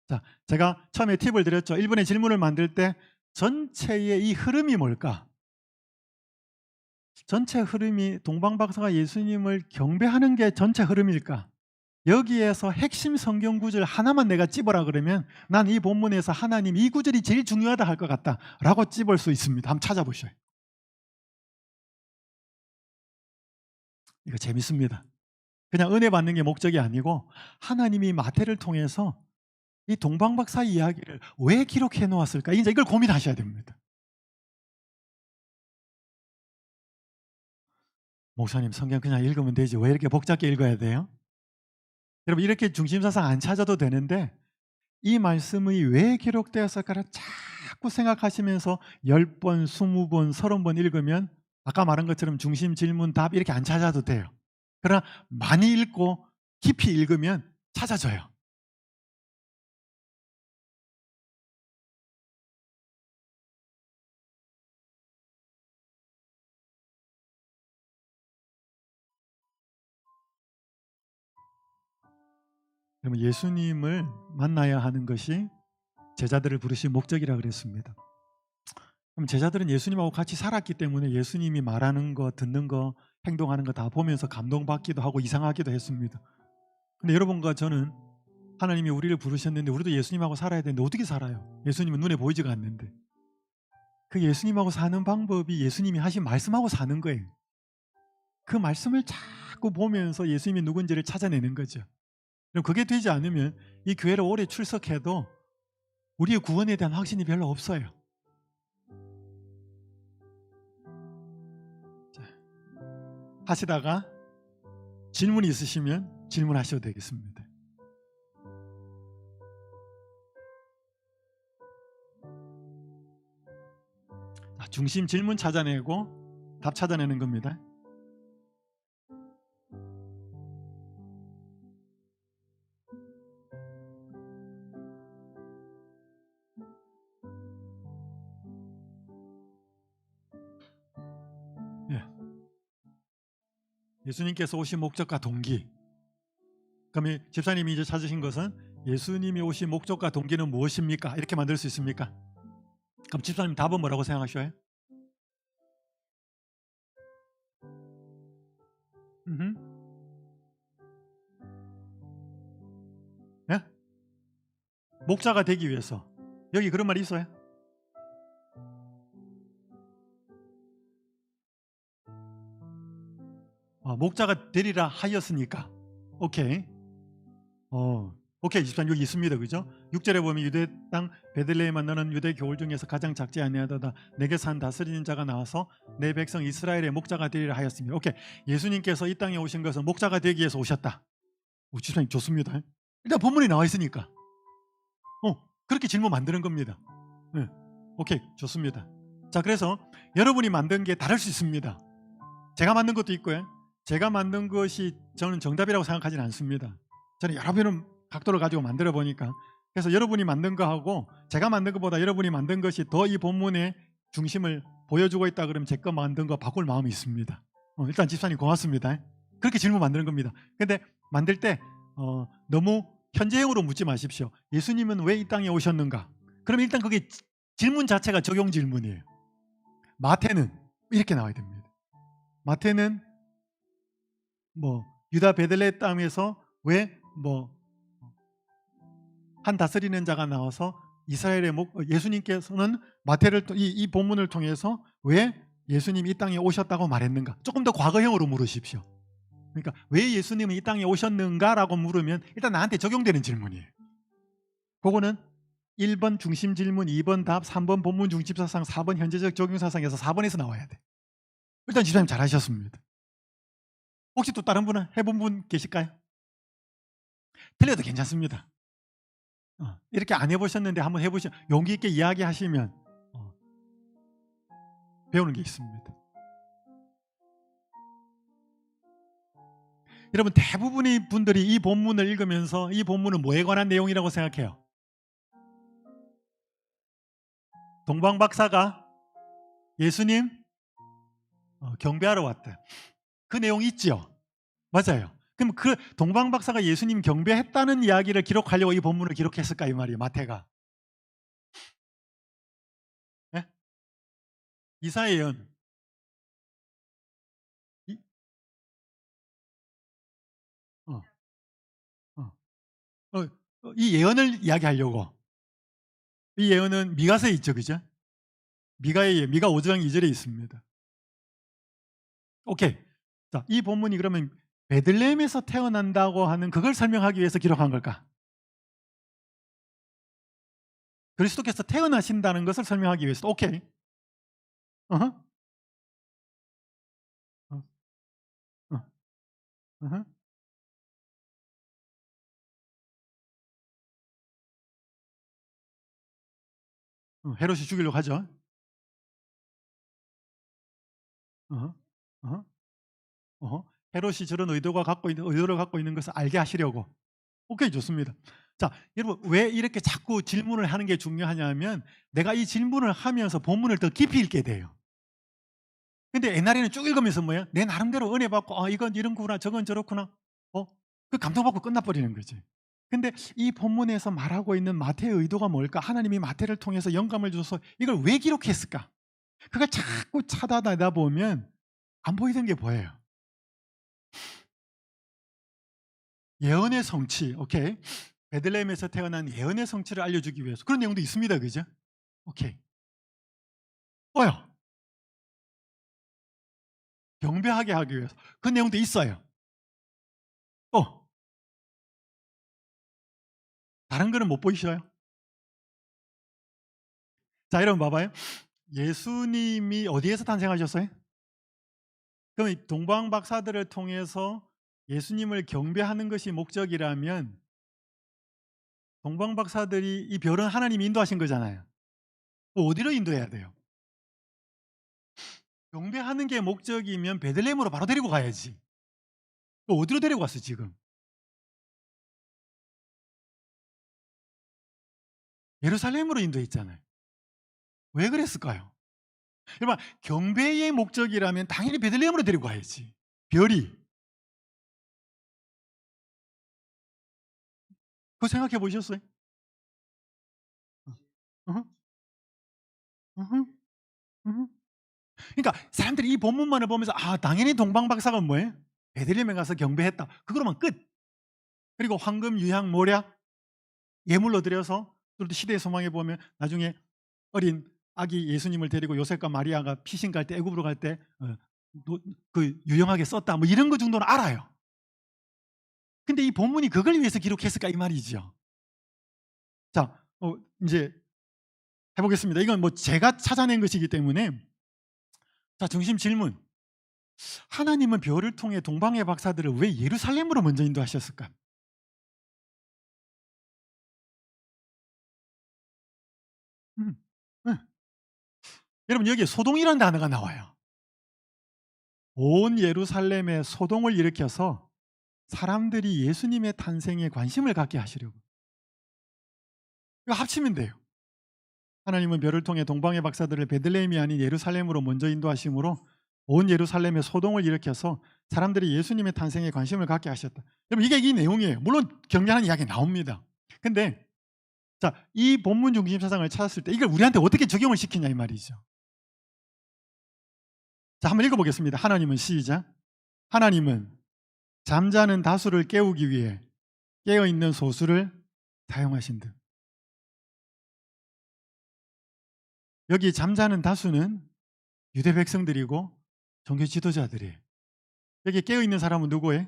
Speaker 1: 자, 제가 처음에 팁을 드렸죠. 1분의 질문을 만들 때 전체의 이 흐름이 뭘까? 전체 흐름이 동방박사가 예수님을 경배하는 게 전체 흐름일까? 여기에서 핵심 성경 구절 하나만 내가 찝어라 그러면 난 이 본문에서 하나님 이 구절이 제일 중요하다 할 것 같다 라고 찝을 수 있습니다. 한번 찾아보셔요. 이거 재밌습니다. 그냥 은혜 받는 게 목적이 아니고 하나님이 마태를 통해서 이 동방박사 이야기를 왜 기록해 놓았을까? 이제 이걸 고민하셔야 됩니다. 목사님 성경 그냥 읽으면 되지 왜 이렇게 복잡하게 읽어야 돼요? 여러분 이렇게 중심사상 안 찾아도 되는데 이 말씀이 왜 기록되었을까를 자꾸 생각하시면서 10번, 20번, 30번 읽으면 아까 말한 것처럼 중심, 질문, 답 이렇게 안 찾아도 돼요. 그러나 많이 읽고 깊이 읽으면 찾아져요. 그러면 예수님을 만나야 하는 것이 제자들을 부르신 목적이라 그랬습니다. 그럼 제자들은 예수님하고 같이 살았기 때문에 예수님이 말하는 거, 듣는 거, 행동하는 거 다 보면서 감동받기도 하고 이상하기도 했습니다. 근데 여러분과 저는 하나님이 우리를 부르셨는데 우리도 예수님하고 살아야 되는데 어떻게 살아요? 예수님은 눈에 보이지가 않는데. 그 예수님하고 사는 방법이 예수님이 하신 말씀하고 사는 거예요. 그 말씀을 자꾸 보면서 예수님이 누군지를 찾아내는 거죠. 그럼 그게 되지 않으면 이 교회를 오래 출석해도 우리의 구원에 대한 확신이 별로 없어요. 하시다가 질문이 있으시면 질문하셔도 되겠습니다. 자, 중심 질문 찾아내고 답 찾아내는 겁니다. 예. 예수님께서 오신 목적과 동기. 그러면 집사님이 이제 찾으신 것은 예수님이 오신 목적과 동기는 무엇입니까? 이렇게 만들 수 있습니까? 그럼 집사님 답은 뭐라고 생각하셔요? 음흠. 예? 목자가 되기 위해서. 여기 그런 말이 있어요? 목자가 되리라 하였으니까. 오케이. 오케이. 집사님 여기 있습니다. 그죠? 6절에 보면 유대 땅 베들레헴에 너는 유대 겨울 중에서 가장 작지 아니하도다. 내게 산 다스리는 자가 나와서 내 백성 이스라엘의 목자가 되리라 하였습니다. 오케이. 예수님께서 이 땅에 오신 것은 목자가 되기 위해서 오셨다. 집사님 좋습니다. 일단 본문에 나와 있으니까. 그렇게 질문 만드는 겁니다. 네. 오케이. 좋습니다. 자, 그래서 여러분이 만든 게 다를 수 있습니다. 제가 만든 것도 있고요. 제가 만든 것이 저는 정답이라고 생각하지는 않습니다. 저는 여러 번의 각도를 가지고 만들어 보니까, 그래서 여러분이 만든 거하고 제가 만든 것보다 여러분이 만든 것이 더 이 본문의 중심을 보여주고 있다 그러면 제 거 만든 거 바꿀 마음이 있습니다. 일단 집사님 고맙습니다. 그렇게 질문 만드는 겁니다. 근데 만들 때 너무 현재형으로 묻지 마십시오. 예수님은 왜 이 땅에 오셨는가? 그럼 일단 그게 질문 자체가 적용 질문이에요. 마태는 이렇게 나와야 됩니다. 마태는 유다 베들레헴 땅에서 왜 한 다스리는 자가 나와서 이스라엘의 예수님께서는 마태를 이 본문을 통해서 왜 예수님이 이 땅에 오셨다고 말했는가? 조금 더 과거형으로 물으십시오. 그러니까 왜 예수님은 이 땅에 오셨는가라고 물으면 일단 나한테 적용되는 질문이에요. 그거는 1번 중심 질문, 2번 답, 3번 본문 중심사상, 4번 현재적 적용사상에서 4번에서 나와야 돼. 일단 집사님 잘하셨습니다. 혹시 또 다른 분은 해본 분 계실까요? 틀려도 괜찮습니다. 이렇게 안 해보셨는데 한번 해보시면 용기 있게 이야기하시면 배우는 게 있습니다. 여러분 대부분의 분들이 이 본문을 읽으면서 이 본문은 뭐에 관한 내용이라고 생각해요? 동방박사가 예수님 경배하러 왔다. 그 내용 있죠? 맞아요. 그럼 그 동방박사가 예수님 경배했다는 이야기를 기록하려고 이 본문을 기록했을까 이 말이에요. 마태가. 네? 이사야 예언. 이, 어, 어, 이 예언을 이야기하려고. 이 예언은 미가서에 있죠. 그죠? 미가 5장 2절에 있습니다. 오케이. 자, 이 본문이 그러면 베들레헴에서 태어난다고 하는 그걸 설명하기 위해서 기록한 걸까? 그리스도께서 태어나신다는 것을 설명하기 위해서. 오케이. 어허. 어, 어, 어허. 헤롯이 죽이려고 하죠. 어허. 어허. 어허. 헤롯이 저런 의도를 갖고 있는 것을 알게 하시려고. 오케이, 좋습니다. 자, 여러분 왜 이렇게 자꾸 질문을 하는 게 중요하냐면 내가 이 질문을 하면서 본문을 더 깊이 읽게 돼요. 근데 옛날에는 쭉 읽으면서 뭐야? 내 나름대로 은혜 받고 이건 이런 거구나 저건 저렇구나 그 감동받고 끝나버리는 거지. 근데 이 본문에서 말하고 있는 마태의 의도가 뭘까? 하나님이 마태를 통해서 영감을 줘서 이걸 왜 기록했을까? 그걸 자꾸 찾아내다 보면 안 보이던 게 보여요. 예언의 성취, 오케이. 베들레헴에서 태어난 예언의 성취를 알려주기 위해서 그런 내용도 있습니다. 그죠? 오케이. 경배하게 하기 위해서 그 내용도 있어요. 다른 거는 못 보이셔요? 자, 여러분 봐봐요. 예수님이 어디에서 탄생하셨어요? 그럼 이 동방 박사들을 통해서 예수님을 경배하는 것이 목적이라면 동방 박사들이 이 별은 하나님이 인도하신 거잖아요. 어디로 인도해야 돼요? 경배하는 게 목적이면 베들레헴으로 바로 데리고 가야지. 어디로 데리고 갔어 지금? 예루살렘으로 인도했잖아요. 왜 그랬을까요? 여러분 경배의 목적이라면 당연히 베들레헴으로 데리고 가야지. 별이. 그거 생각해 보셨어요? 어허. 으흠. 으흠. 그러니까 사람들이 이 본문만을 보면서 당연히 동방 박사가 뭐예요? 베들레헴에 가서 경배했다. 그거로만 끝. 그리고 황금, 유향, 모략 예물로 드려서 또 시대의 소망에 보면 나중에 어린 아기 예수님을 데리고 요셉과 마리아가 피신 갈 때 애굽으로 갈 때 그 유용하게 썼다 뭐 이런 거 정도는 알아요. 근데 이 본문이 그걸 위해서 기록했을까 이 말이죠. 자, 이제 해 보겠습니다. 이건 뭐 제가 찾아낸 것이기 때문에 자, 중심 질문. 하나님은 별을 통해 동방의 박사들을 왜 예루살렘으로 먼저 인도하셨을까? 음. 네. 여러분 여기에 소동이라는 단어가 나와요. 온 예루살렘에 소동을 일으켜서 사람들이 예수님의 탄생에 관심을 갖게 하시려고. 이거 합치면 돼요. 하나님은 별을 통해 동방의 박사들을 베들레헴이 아닌 예루살렘으로 먼저 인도하심으로 온 예루살렘에 소동을 일으켜서 사람들이 예수님의 탄생에 관심을 갖게 하셨다. 여러분 이게 이 내용이에요. 물론 경계하는 이야기 나옵니다. 근데 자, 이 본문 중심 사상을 찾았을 때 이걸 우리한테 어떻게 적용을 시키냐 이 말이죠. 자, 한번 읽어보겠습니다. 하나님은 시작. 하나님은 잠자는 다수를 깨우기 위해 깨어있는 소수를 사용하신 듯. 여기 잠자는 다수는 유대 백성들이고 종교 지도자들이에요. 여기 깨어있는 사람은 누구예요?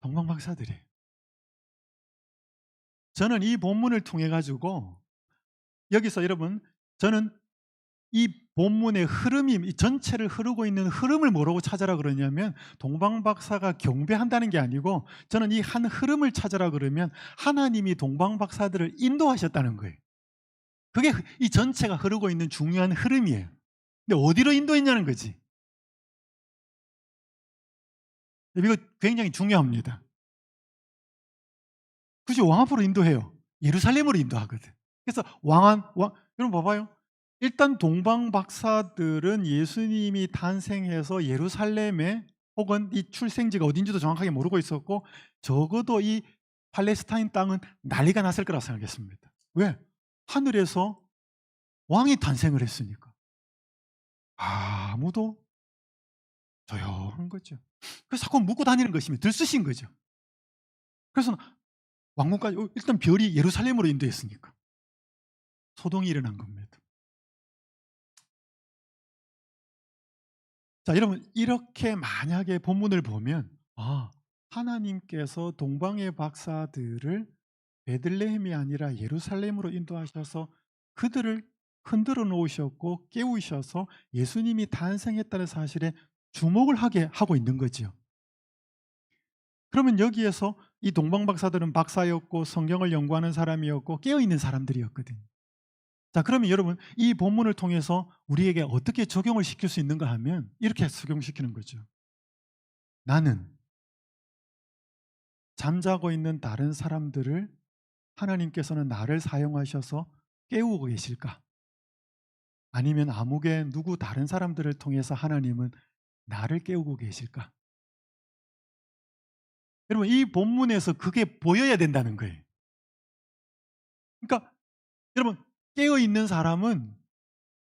Speaker 1: 동방 박사들이에요. 저는 이 본문을 통해 가지고 여기서 여러분 저는 이 본문의 흐름이 이 전체를 흐르고 있는 흐름을 뭐라고 찾아라 그러냐면 동방 박사가 경배한다는 게 아니고 저는 이 한 흐름을 찾아라 그러면 하나님이 동방 박사들을 인도하셨다는 거예요. 그게 이 전체가 흐르고 있는 중요한 흐름이에요. 근데 어디로 인도했냐는 거지. 이거 굉장히 중요합니다. 굳이 왕 앞으로 인도해요. 예루살렘으로 인도하거든. 그래서 여러분 봐봐요. 일단 동방 박사들은 예수님이 탄생해서 예루살렘에 혹은 이 출생지가 어딘지도 정확하게 모르고 있었고 적어도 이 팔레스타인 땅은 난리가 났을 거라고 생각했습니다. 왜? 하늘에서 왕이 탄생을 했으니까. 아무도 조용한 거죠. 그래서 자꾸 묻고 다니는 것이면 들쑤신 거죠. 그래서 왕궁까지 일단 별이 예루살렘으로 인도했으니까 소동이 일어난 겁니다. 자, 여러분 이렇게 만약에 본문을 보면 하나님께서 동방의 박사들을 베들레헴이 아니라 예루살렘으로 인도하셔서 그들을 흔들어 놓으셨고 깨우셔서 예수님이 탄생했다는 사실에 주목을 하게 하고 있는 거지요. 그러면 여기에서 이 동방 박사들은 박사였고 성경을 연구하는 사람이었고 깨어 있는 사람들이었거든요. 자, 그러면 여러분 이 본문을 통해서 우리에게 어떻게 적용을 시킬 수 있는가 하면 이렇게 적용시키는 거죠. 나는 잠자고 있는 다른 사람들을 하나님께서는 나를 사용하셔서 깨우고 계실까? 아니면 아무개 누구 다른 사람들을 통해서 하나님은 나를 깨우고 계실까? 여러분 이 본문에서 그게 보여야 된다는 거예요. 그러니까 여러분 깨어 있는 사람은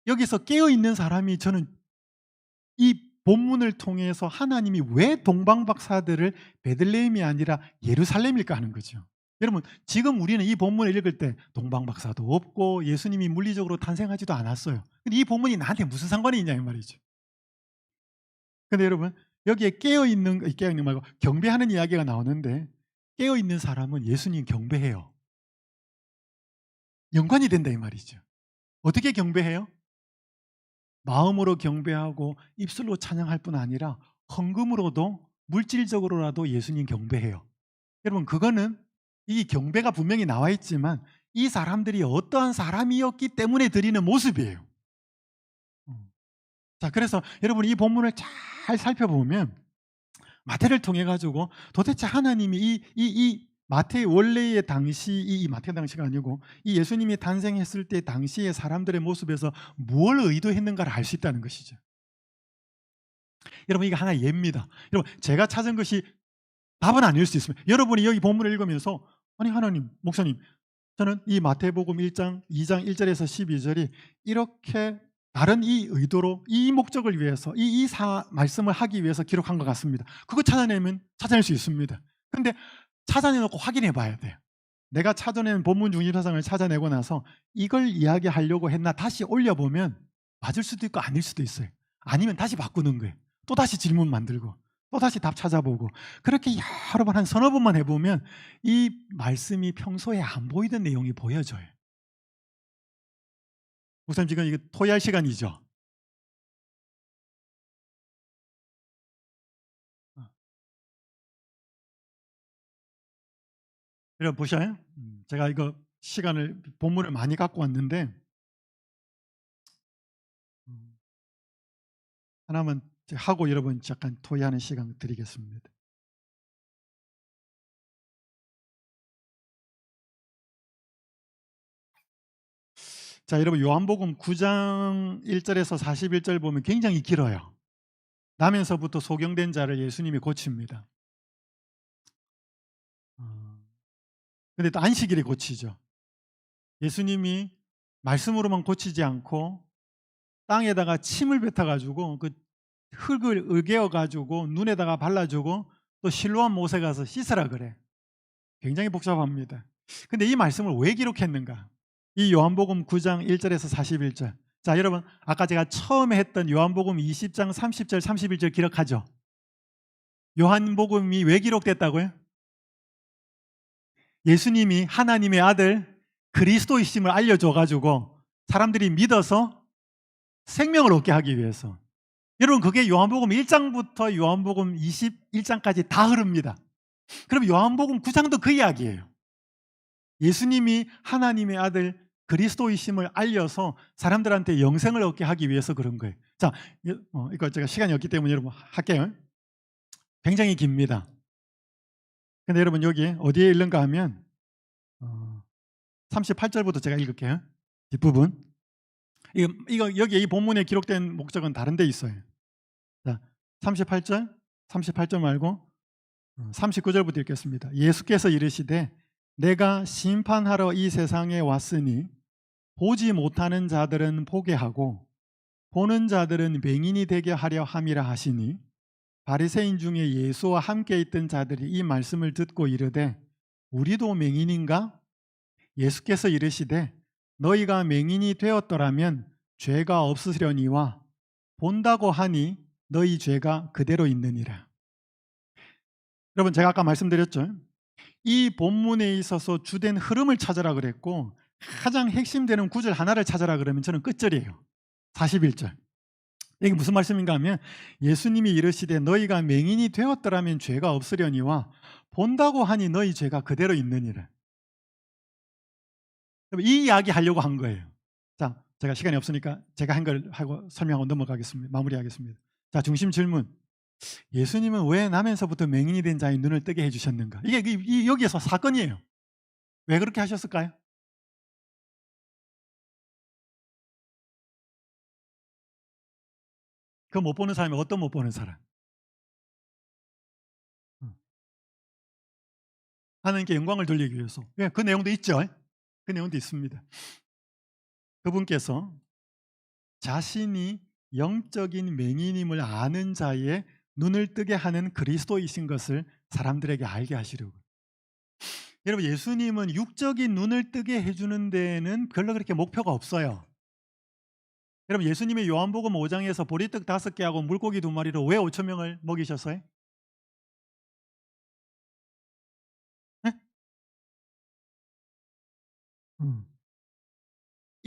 Speaker 1: 여기서 깨어 있는 사람이 저는 이 본문을 통해서 하나님이 왜 동방 박사들을 베들레헴이 아니라 예루살렘일까 하는 거죠. 여러분 지금 우리는 이 본문을 읽을 때 동방 박사도 없고 예수님이 물리적으로 탄생하지도 않았어요. 근데 이 본문이 나한테 무슨 상관이 있냐 이 말이죠. 근데 여러분 여기에 깨어있는 말고 경배하는 이야기가 나오는데 깨어있는 사람은 예수님 경배해요. 연관이 된다 이 말이죠. 어떻게 경배해요? 마음으로 경배하고 입술로 찬양할 뿐 아니라 헌금으로도 물질적으로라도 예수님 경배해요. 여러분 그거는 이 경배가 분명히 나와 있지만 이 사람들이 어떠한 사람이었기 때문에 드리는 모습이에요. 음. 자 그래서 여러분 이 본문을 잘 살펴보면 마태를 통해 가지고 도대체 하나님이 이 마태의 원래의 당시 이 마태 당시가 아니고 이 예수님이 탄생했을 때 당시의 사람들의 모습에서 뭘 의도했는가를 알 수 있다는 것이죠. 여러분 이게 하나의 예입니다. 여러분 제가 찾은 것이 답은 아닐 수 있습니다. 여러분이 여기 본문을 읽으면서 아니 하나님, 목사님 저는 이 마태복음 1장 2장 1절에서 12절이 이렇게 다른 이 의도로 이 목적을 위해서 말씀을 하기 위해서 기록한 것 같습니다. 그거 찾아내면 찾아낼 수 있습니다. 근데 찾아내놓고 확인해 봐야 돼요. 내가 찾아낸 본문 중심사상을 찾아내고 나서 이걸 이야기하려고 했나 다시 올려보면 맞을 수도 있고 아닐 수도 있어요. 아니면 다시 바꾸는 거예요. 또다시 질문 만들고 또다시 답 찾아보고 그렇게 여러 번 한 서너 번만 해보면 이 말씀이 평소에 안 보이던 내용이 보여져요. 목사님 지금 이거 토의할 시간이죠. 어. 여러분 보셔요. 제가 이거 시간을 본문을 많이 갖고 왔는데 음, 하나만 하고 여러분 잠깐 토의하는 시간 드리겠습니다. 자 여러분 요한복음 9장 1절에서 41절 보면 굉장히 길어요. 나면서부터 소경된 자를 예수님이 고칩니다. 근데 또 안식일에 고치죠. 예수님이 말씀으로만 고치지 않고 땅에다가 침을 뱉어 가지고 그 흙을 으개어 가지고 눈에다가 발라주고 또 실로암 못에 가서 씻으라 그래. 굉장히 복잡합니다. 근데 이 말씀을 왜 기록했는가? 이 요한복음 9장 1절에서 41절. 자 여러분 아까 제가 처음에 했던 요한복음 20장 30절 31절 기억하죠? 요한복음이 왜 기록됐다고요? 예수님이 하나님의 아들 그리스도이심을 알려줘 가지고 사람들이 믿어서 생명을 얻게 하기 위해서. 여러분 그게 요한복음 1장부터 요한복음 21장까지 다 흐릅니다. 그럼 요한복음 9장도 그 이야기예요. 예수님이 하나님의 아들 그리스도이심을 알려서 사람들한테 영생을 얻게 하기 위해서 그런 거예요. 자, 이거 제가 시간이 없기 때문에 여러분 할게요. 굉장히 깁니다. 근데 여러분 여기 어디에 있는가 하면 38절부터 제가 읽을게요. 뒷부분. 이거 여기 이 본문에 기록된 목적은 다른 데 있어요. 자, 38절 말고 39절부터 읽겠습니다. 예수께서 이르시되 내가 심판하러 이 세상에 왔으니 보지 못하는 자들은 보게 하고 보는 자들은 맹인이 되게 하려 함이라 하시니 바리새인 중에 예수와 함께 있던 자들이 이 말씀을 듣고 이르되 우리도 맹인인가? 예수께서 이르시되 너희가 맹인이 되었더라면 죄가 없으려니와 본다고 하니 너희 죄가 그대로 있느니라. 여러분 제가 아까 말씀드렸죠. 이 본문에 있어서 주된 흐름을 찾아라 그랬고 가장 핵심되는 구절 하나를 찾아라 그러면 저는 끝절이에요. 41절. 이게 무슨 말씀인가 하면 예수님이 이르시되 너희가 맹인이 되었더라면 죄가 없으려니와 본다고 하니 너희 죄가 그대로 있느니라. 이 이야기 하려고 한 거예요. 자, 제가 시간이 없으니까 제가 한 걸 하고 설명하고 넘어가겠습니다. 마무리하겠습니다. 자, 중심 질문. 예수님은 왜 나면서부터 맹인이 된 자의 눈을 뜨게 해주셨는가? 이게 여기에서 사건이에요. 왜 그렇게 하셨을까요? 그 못 보는 사람이 어떤 못 보는 사람? 하나님께 영광을 돌리기 위해서. 예, 그 내용도 있죠. 그 내용도 있습니다. 그분께서 자신이 영적인 맹인임을 아는 자의 눈을 뜨게 하는 그리스도이신 것을 사람들에게 알게 하시려고. 여러분 예수님은 육적인 눈을 뜨게 해주는 데에는 별로 그렇게 목표가 없어요. 여러분 예수님이 요한복음 5장에서 보리떡 5개하고 물고기 2마리로 왜 5천 명을 먹이셨어요? 네?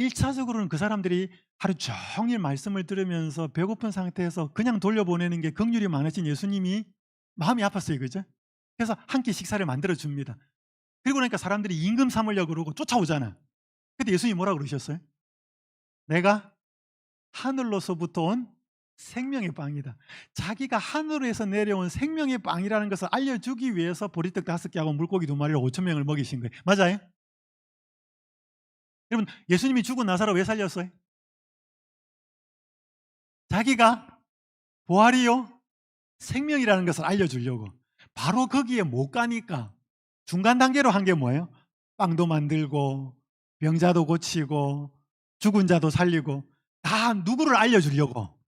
Speaker 1: 1차적으로는 그 사람들이 하루 종일 말씀을 들으면서 배고픈 상태에서 그냥 돌려보내는 게 긍휼이 많으신 예수님이 마음이 아팠어요. 그죠? 그래서 한 끼 식사를 만들어 줍니다. 그리고 나니까 사람들이 임금 삼으려고 그러고 쫓아오잖아. 근데 예수님이 뭐라고 그러셨어요? 내가 하늘로서부터 온 생명의 빵이다. 자기가 하늘에서 내려온 생명의 빵이라는 것을 알려주기 위해서 보리떡 5개하고 물고기 2마리로 5천 명을 먹이신 거예요. 맞아요? 여러분, 예수님이 죽고 나사로 왜 살렸어요? 자기가 부활이요 생명이라는 것을 알려주려고. 바로 거기에 못 가니까 중간 단계로 한 게 뭐예요? 빵도 만들고 병자도 고치고 죽은 자도 살리고 다 누구를 알려주려고?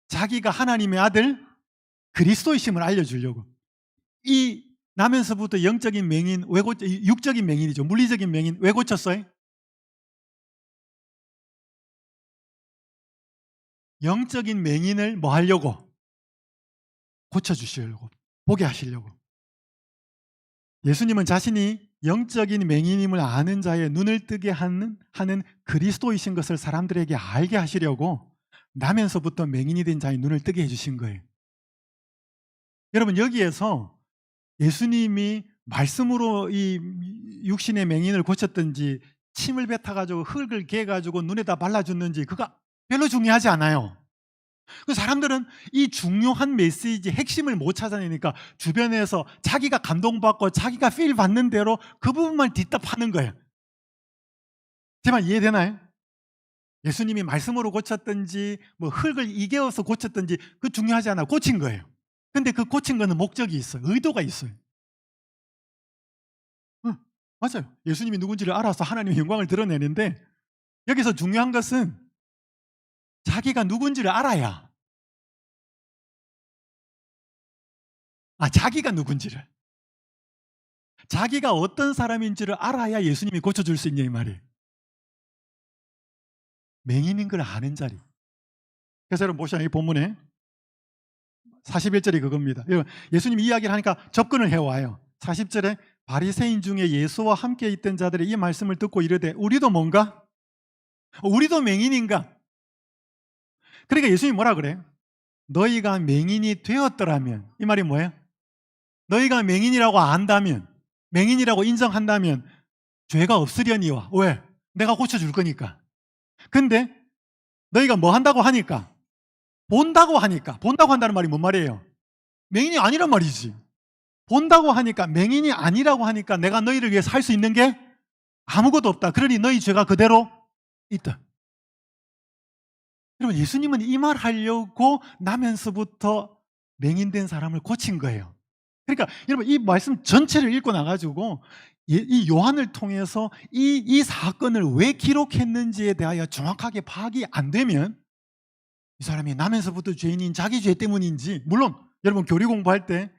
Speaker 1: 자기가 하나님의 아들 그리스도이심을 알려주려고. 이 나면서부터 영적인 맹인 왜 육적인 맹인이죠. 물리적인 맹인 왜 고쳤어요? 영적인 맹인을 뭐 하려고? 고쳐주시려고, 보게 하시려고. 예수님은 자신이 영적인 맹인임을 아는 자의 눈을 뜨게 하는 그리스도이신 것을 사람들에게 알게 하시려고 나면서부터 맹인이 된 자의 눈을 뜨게 해주신 거예요. 여러분, 여기에서 예수님이 말씀으로 이 육신의 맹인을 고쳤든지 침을 뱉어가지고 흙을 개가지고 눈에다 발라줬는지 그거 별로 중요하지 않아요. 그 사람들은 이 중요한 메시지 핵심을 못 찾아내니까 주변에서 자기가 감동받고 자기가 필 받는 대로 그 부분만 뒷답하는 거예요. 제 말 이해되나요? 예수님이 말씀으로 고쳤든지 뭐 흙을 이개어서 고쳤든지 그 중요하지 않아. 고친 거예요. 근데 그 고친 거는 목적이 있어요. 의도가 있어요. 응, 맞아요. 예수님이 누군지를 알아서 하나님의 영광을 드러내는데 여기서 중요한 것은 자기가 누군지를 알아야 자기가 누군지를 자기가 어떤 사람인지를 알아야 예수님이 고쳐줄 수 있냐 이 말이에요. 맹인인 걸 아는 자리. 그래서 여러분 보시면 이 본문에 41절이 그겁니다. 예수님이 이야기를 하니까 접근을 해와요. 40절에 바리새인 중에 예수와 함께 있던 자들이 이 말씀을 듣고 이르되 우리도 뭔가? 우리도 맹인인가? 그러니까 예수님이 뭐라 그래요? 너희가 맹인이 되었더라면, 이 말이 뭐예요? 너희가 맹인이라고 안다면, 맹인이라고 인정한다면 죄가 없으려니와. 왜? 내가 고쳐줄 거니까. 근데 너희가 뭐 한다고 하니까? 본다고 하니까. 본다고 한다는 말이 뭔 말이에요? 맹인이 아니란 말이지. 본다고 하니까, 맹인이 아니라고 하니까 내가 너희를 위해서 할 수 있는 게 아무것도 없다. 그러니 너희 죄가 그대로 있다. 여러분, 예수님은 이 말 하려고 나면서부터 맹인된 사람을 고친 거예요. 그러니까 여러분, 이 말씀 전체를 읽고 나가지고 이 요한을 통해서 이 사건을 왜 기록했는지에 대하여 정확하게 파악이 안 되면 이 사람이 나면서부터 죄인인 자기 죄 때문인지, 물론 여러분 교리 공부할 때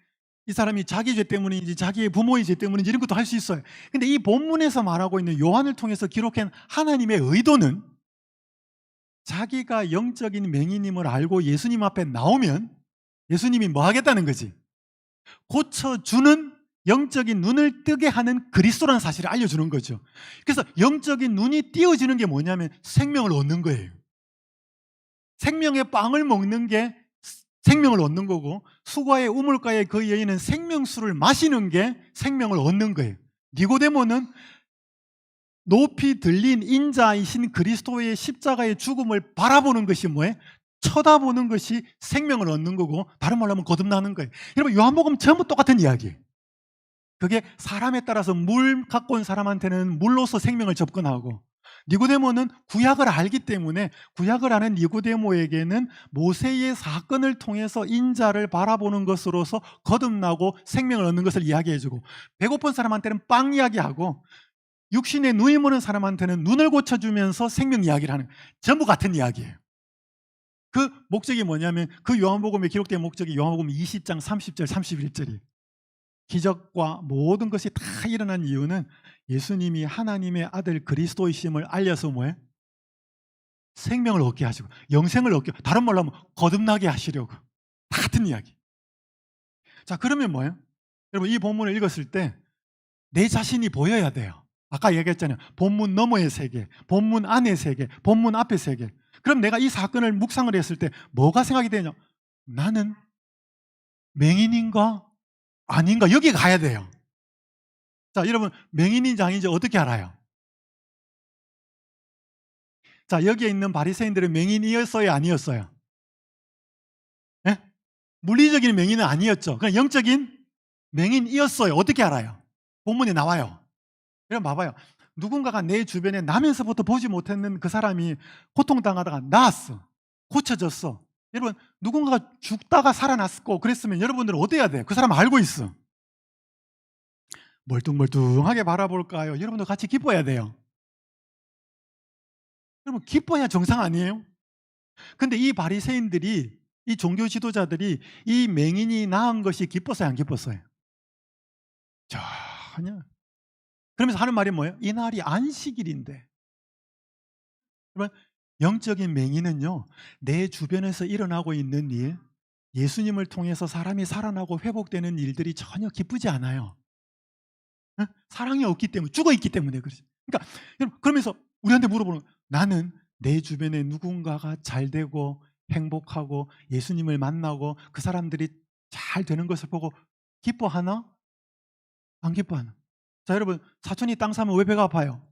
Speaker 1: 이 사람이 자기 죄 때문인지 자기의 부모의 죄 때문인지 이런 것도 할 수 있어요. 근데 이 본문에서 말하고 있는 요한을 통해서 기록한 하나님의 의도는 자기가 영적인 맹인임을 알고 예수님 앞에 나오면 예수님이 뭐 하겠다는 거지? 고쳐주는, 영적인 눈을 뜨게 하는 그리스도라는 사실을 알려주는 거죠. 그래서 영적인 눈이 띄어지는 게 뭐냐면 생명을 얻는 거예요. 생명의 빵을 먹는 게 생명을 얻는 거고, 수가의 우물가의 그 여인은 생명수를 마시는 게 생명을 얻는 거예요. 니고데모는 높이 들린 인자이신 그리스도의 십자가의 죽음을 바라보는 것이 뭐예요? 쳐다보는 것이 생명을 얻는 거고, 다른 말로 하면 거듭나는 거예요. 여러분, 요한복음 전부 똑같은 이야기예요. 그게 사람에 따라서 물 갖고 온 사람한테는 물로서 생명을 접근하고, 니고데모는 구약을 알기 때문에 구약을 아는 니고데모에게는 모세의 사건을 통해서 인자를 바라보는 것으로서 거듭나고 생명을 얻는 것을 이야기해주고, 배고픈 사람한테는 빵 이야기하고, 육신에 누이 모는 사람한테는 눈을 고쳐주면서 생명 이야기를 하는, 전부 같은 이야기예요. 그 목적이 뭐냐면, 그 요한복음에 기록된 목적이 요한복음 20장 30절 31절이에요. 기적과 모든 것이 다 일어난 이유는 예수님이 하나님의 아들 그리스도이심을 알려서 뭐예요? 생명을 얻게 하시고 영생을 얻게, 다른 말로 하면 거듭나게 하시려고. 다 같은 이야기. 자, 그러면 뭐예요? 여러분, 이 본문을 읽었을 때 내 자신이 보여야 돼요. 아까 얘기했잖아요. 본문 너머의 세계, 본문 안의 세계, 본문 앞의 세계. 그럼 내가 이 사건을 묵상을 했을 때 뭐가 생각이 되냐? 나는 맹인인가? 아닌가? 여기 가야 돼요. 자, 여러분, 맹인인지 아닌지 어떻게 알아요? 자, 여기에 있는 바리새인들은 맹인이었어요, 아니었어요? 예? 물리적인 맹인은 아니었죠. 그냥 영적인 맹인이었어요. 어떻게 알아요? 본문에 나와요. 여러분 봐봐요. 누군가가 내 주변에 나면서부터 보지 못했는 그 사람이 고통당하다가 나았어. 고쳐졌어. 여러분, 누군가가 죽다가 살아났고 그랬으면 여러분들은 어때야 돼요? 그 사람 알고 있어. 멀뚱멀뚱하게 바라볼까요? 여러분들 같이 기뻐해야 돼요. 여러분, 기뻐해야 정상 아니에요? 근데 이 바리새인들이, 이 종교 지도자들이 이 맹인이 나은 것이 기뻤어요, 안 기뻤어요? 전혀. 그러면서 하는 말이 뭐예요? 이 날이 안식일인데. 여러분, 영적인 맹인은요, 내 주변에서 일어나고 있는 일, 예수님을 통해서 사람이 살아나고 회복되는 일들이 전혀 기쁘지 않아요. 응? 사랑이 없기 때문에, 죽어 있기 때문에 그렇죠. 그러니까 여러분, 그러면서 우리한테 물어보는, 나는 내 주변에 누군가가 잘 되고 행복하고 예수님을 만나고 그 사람들이 잘 되는 것을 보고 기뻐하나? 안 기뻐하나? 자, 여러분, 사촌이 땅 사면 왜 배가 아파요?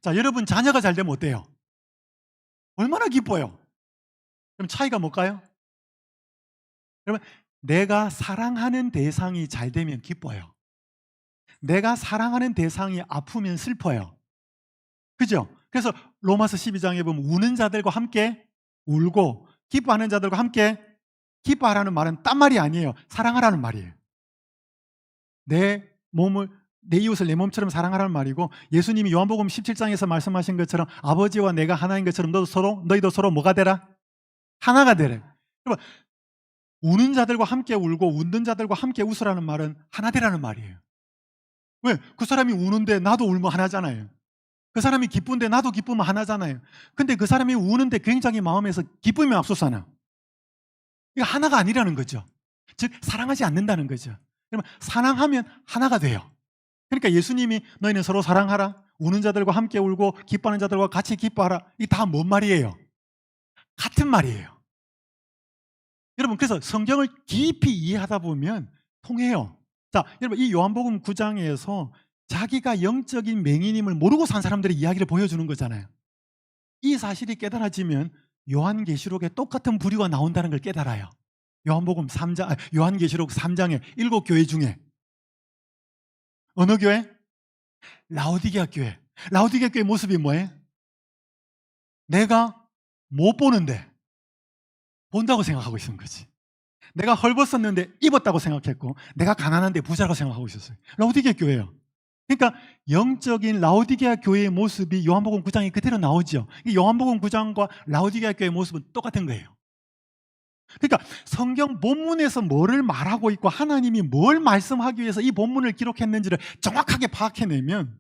Speaker 1: 자, 여러분 자녀가 잘 되면 어때요? 얼마나 기뻐요? 그럼 차이가 뭘까요? 여러분, 내가 사랑하는 대상이 잘 되면 기뻐요. 내가 사랑하는 대상이 아프면 슬퍼요. 그죠? 그래서 로마서 12장에 보면 우는 자들과 함께 울고 기뻐하는 자들과 함께 기뻐하라는 말은 딴 말이 아니에요. 사랑하라는 말이에요. 내 이웃을 내 몸처럼 사랑하라는 말이고, 예수님이 요한복음 17장에서 말씀하신 것처럼 아버지와 내가 하나인 것처럼 너희도 서로 뭐가 되라? 하나가 되래. 여러분, 우는 자들과 함께 울고 웃는 자들과 함께 웃으라는 말은 하나 되라는 말이에요. 왜? 그 사람이 우는데 나도 울면 하나잖아요. 그 사람이 기쁜데 나도 기쁘면 하나잖아요. 근데 그 사람이 우는데 굉장히 마음에서 기쁨이 앞서잖아. 이거 하나가 아니라는 거죠. 즉 사랑하지 않는다는 거죠. 그러면 사랑하면 하나가 돼요. 그러니까 예수님이 너희는 서로 사랑하라, 우는 자들과 함께 울고 기뻐하는 자들과 같이 기뻐하라, 이 다 뭔 말이에요? 같은 말이에요. 여러분, 그래서 성경을 깊이 이해하다 보면 통해요. 자, 여러분, 이 요한복음 9장에서 자기가 영적인 맹인임을 모르고 산 사람들의 이야기를 보여주는 거잖아요. 이 사실이 깨달아지면 요한계시록에 똑같은 부류가 나온다는 걸 깨달아요. 요한계시록 3장에 7교회 중에 어느 교회? 라오디게아 교회. 라오디게아 교회 모습이 뭐예요? 내가 못 보는데 본다고 생각하고 있는 거지. 내가 헐벗었는데 입었다고 생각했고, 내가 가난한데 부자라고 생각하고 있었어요. 라오디게아 교회예요. 그러니까 영적인 라오디게아 교회의 모습이 요한복음 9장에 그대로 나오죠. 요한복음 9장과 라오디게아 교회의 모습은 똑같은 거예요. 그러니까 성경 본문에서 뭐를 말하고 있고 하나님이 뭘 말씀하기 위해서 이 본문을 기록했는지를 정확하게 파악해내면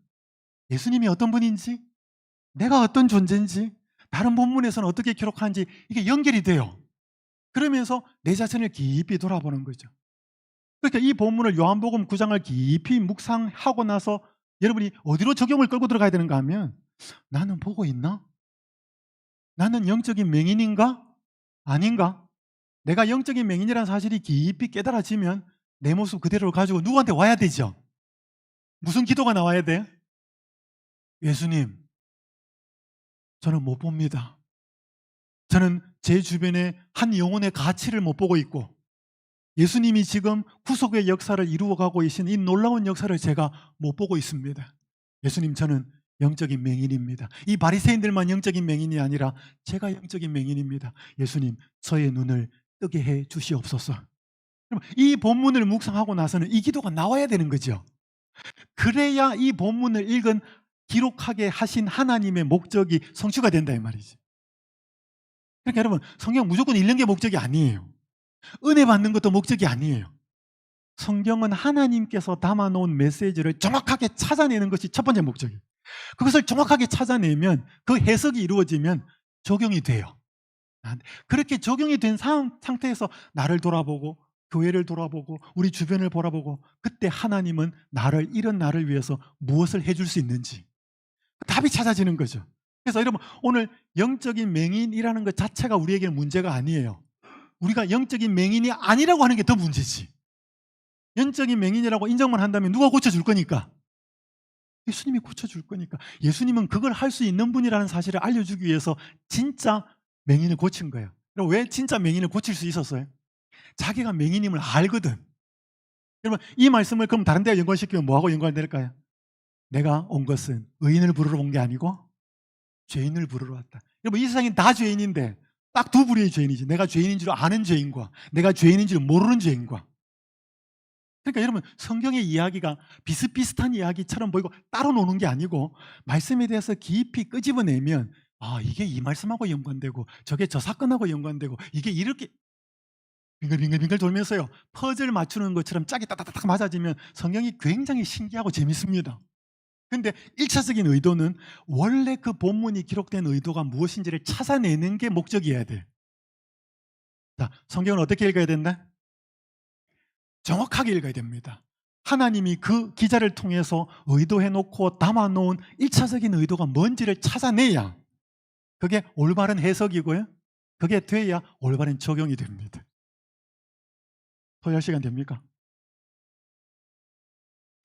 Speaker 1: 예수님이 어떤 분인지, 내가 어떤 존재인지, 다른 본문에서는 어떻게 기록하는지 이게 연결이 돼요. 그러면서 내 자신을 깊이 돌아보는 거죠. 그러니까 이 본문을 요한복음 9장을 깊이 묵상하고 나서 여러분이 어디로 적용을 끌고 들어가야 되는가 하면, 나는 보고 있나? 나는 영적인 맹인인가? 아닌가? 내가 영적인 맹인이라는 사실이 깊이 깨달아지면 내 모습 그대로를 가지고 누구한테 와야 되죠. 무슨 기도가 나와야 돼? 예수님, 저는 못 봅니다. 저는 제 주변에 한 영혼의 가치를 못 보고 있고, 예수님이 지금 구속의 역사를 이루어가고 계신 이 놀라운 역사를 제가 못 보고 있습니다. 예수님, 저는 영적인 맹인입니다. 이 바리새인들만 영적인 맹인이 아니라 제가 영적인 맹인입니다. 예수님, 저의 눈을 뜨게 해 주시옵소서. 이 본문을 묵상하고 나서는 이 기도가 나와야 되는 거죠. 그래야 이 본문을 읽은 기록하게 하신 하나님의 목적이 성취가 된다 이 말이지. 그러니까 여러분, 성경 무조건 읽는 게 목적이 아니에요. 은혜 받는 것도 목적이 아니에요. 성경은 하나님께서 담아놓은 메시지를 정확하게 찾아내는 것이 첫 번째 목적이에요. 그것을 정확하게 찾아내면, 그 해석이 이루어지면 적용이 돼요. 그렇게 적용이 된 상태에서 나를 돌아보고 교회를 돌아보고 우리 주변을 바라보고 그때 하나님은 이런 나를 위해서 무엇을 해줄 수 있는지 답이 찾아지는 거죠. 그래서 여러분 오늘 영적인 맹인이라는 것 자체가 우리에게는 문제가 아니에요. 우리가 영적인 맹인이 아니라고 하는 게 더 문제지. 영적인 맹인이라고 인정만 한다면 누가 고쳐줄 거니까? 예수님이 고쳐줄 거니까. 예수님은 그걸 할 수 있는 분이라는 사실을 알려주기 위해서 진짜 맹인을 고친 거예요. 그럼 왜 진짜 맹인을 고칠 수 있었어요? 자기가 맹인임을 알거든. 여러분 이 말씀을 그럼 다른 데에 연관시키면 뭐하고 연관될까요? 내가 온 것은 의인을 부르러 온 게 아니고 죄인을 부르러 왔다. 여러분 이 세상엔 다 죄인인데 딱 두 부류의 죄인이지. 내가 죄인인 줄 아는 죄인과 내가 죄인인 줄 모르는 죄인과. 그러니까 여러분 성경의 이야기가 비슷비슷한 이야기처럼 보이고 따로 노는 게 아니고 말씀에 대해서 깊이 끄집어내면 이게 이 말씀하고 연관되고 저게 저 사건하고 연관되고 이게 이렇게 빙글빙글 돌면서요 퍼즐 맞추는 것처럼 짝이 따닥따닥 맞아지면 성경이 굉장히 신기하고 재밌습니다. 근데 1차적인 의도는 원래 그 본문이 기록된 의도가 무엇인지를 찾아내는 게 목적이어야 돼. 자, 성경은 어떻게 읽어야 된다? 정확하게 읽어야 됩니다. 하나님이 그 기자를 통해서 의도해 놓고 담아 놓은 1차적인 의도가 뭔지를 찾아내야 그게 올바른 해석이고요. 그게 돼야 올바른 적용이 됩니다. 토요일 시간 됩니까?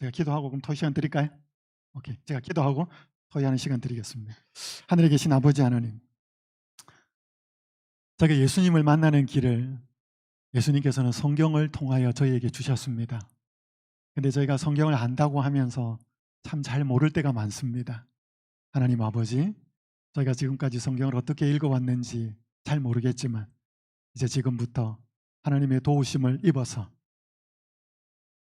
Speaker 1: 제가 기도하고 그럼 토요일 시간 드릴까요? 오케이. 제가 기도하고 토요일하는 시간 드리겠습니다. 하늘에 계신 아버지 하나님, 저희가 예수님을 만나는 길을 예수님께서는 성경을 통하여 저희에게 주셨습니다. 근데 저희가 성경을 안다고 하면서 참 잘 모를 때가 많습니다. 하나님 아버지, 저희가 지금까지 성경을 어떻게 읽어왔는지 잘 모르겠지만 이제 지금부터 하나님의 도우심을 입어서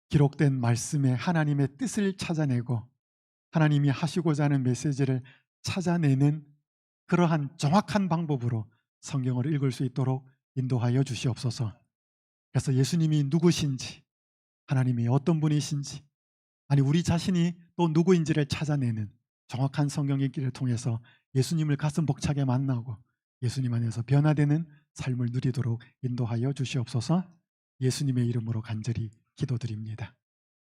Speaker 1: 기록된 말씀에 하나님의 뜻을 찾아내고 하나님이 하시고자 하는 메시지를 찾아내는 그러한 정확한 방법으로 성경을 읽을 수 있도록 인도하여 주시옵소서. 그래서 예수님이 누구신지, 하나님이 어떤 분이신지, 아니 우리 자신이 또 누구인지를 찾아내는 정확한 성경 읽기를 통해서 예수님을 가슴 벅차게 만나고 예수님 안에서 변화되는 삶을 누리도록 인도하여 주시옵소서. 예수님의 이름으로 간절히 기도드립니다.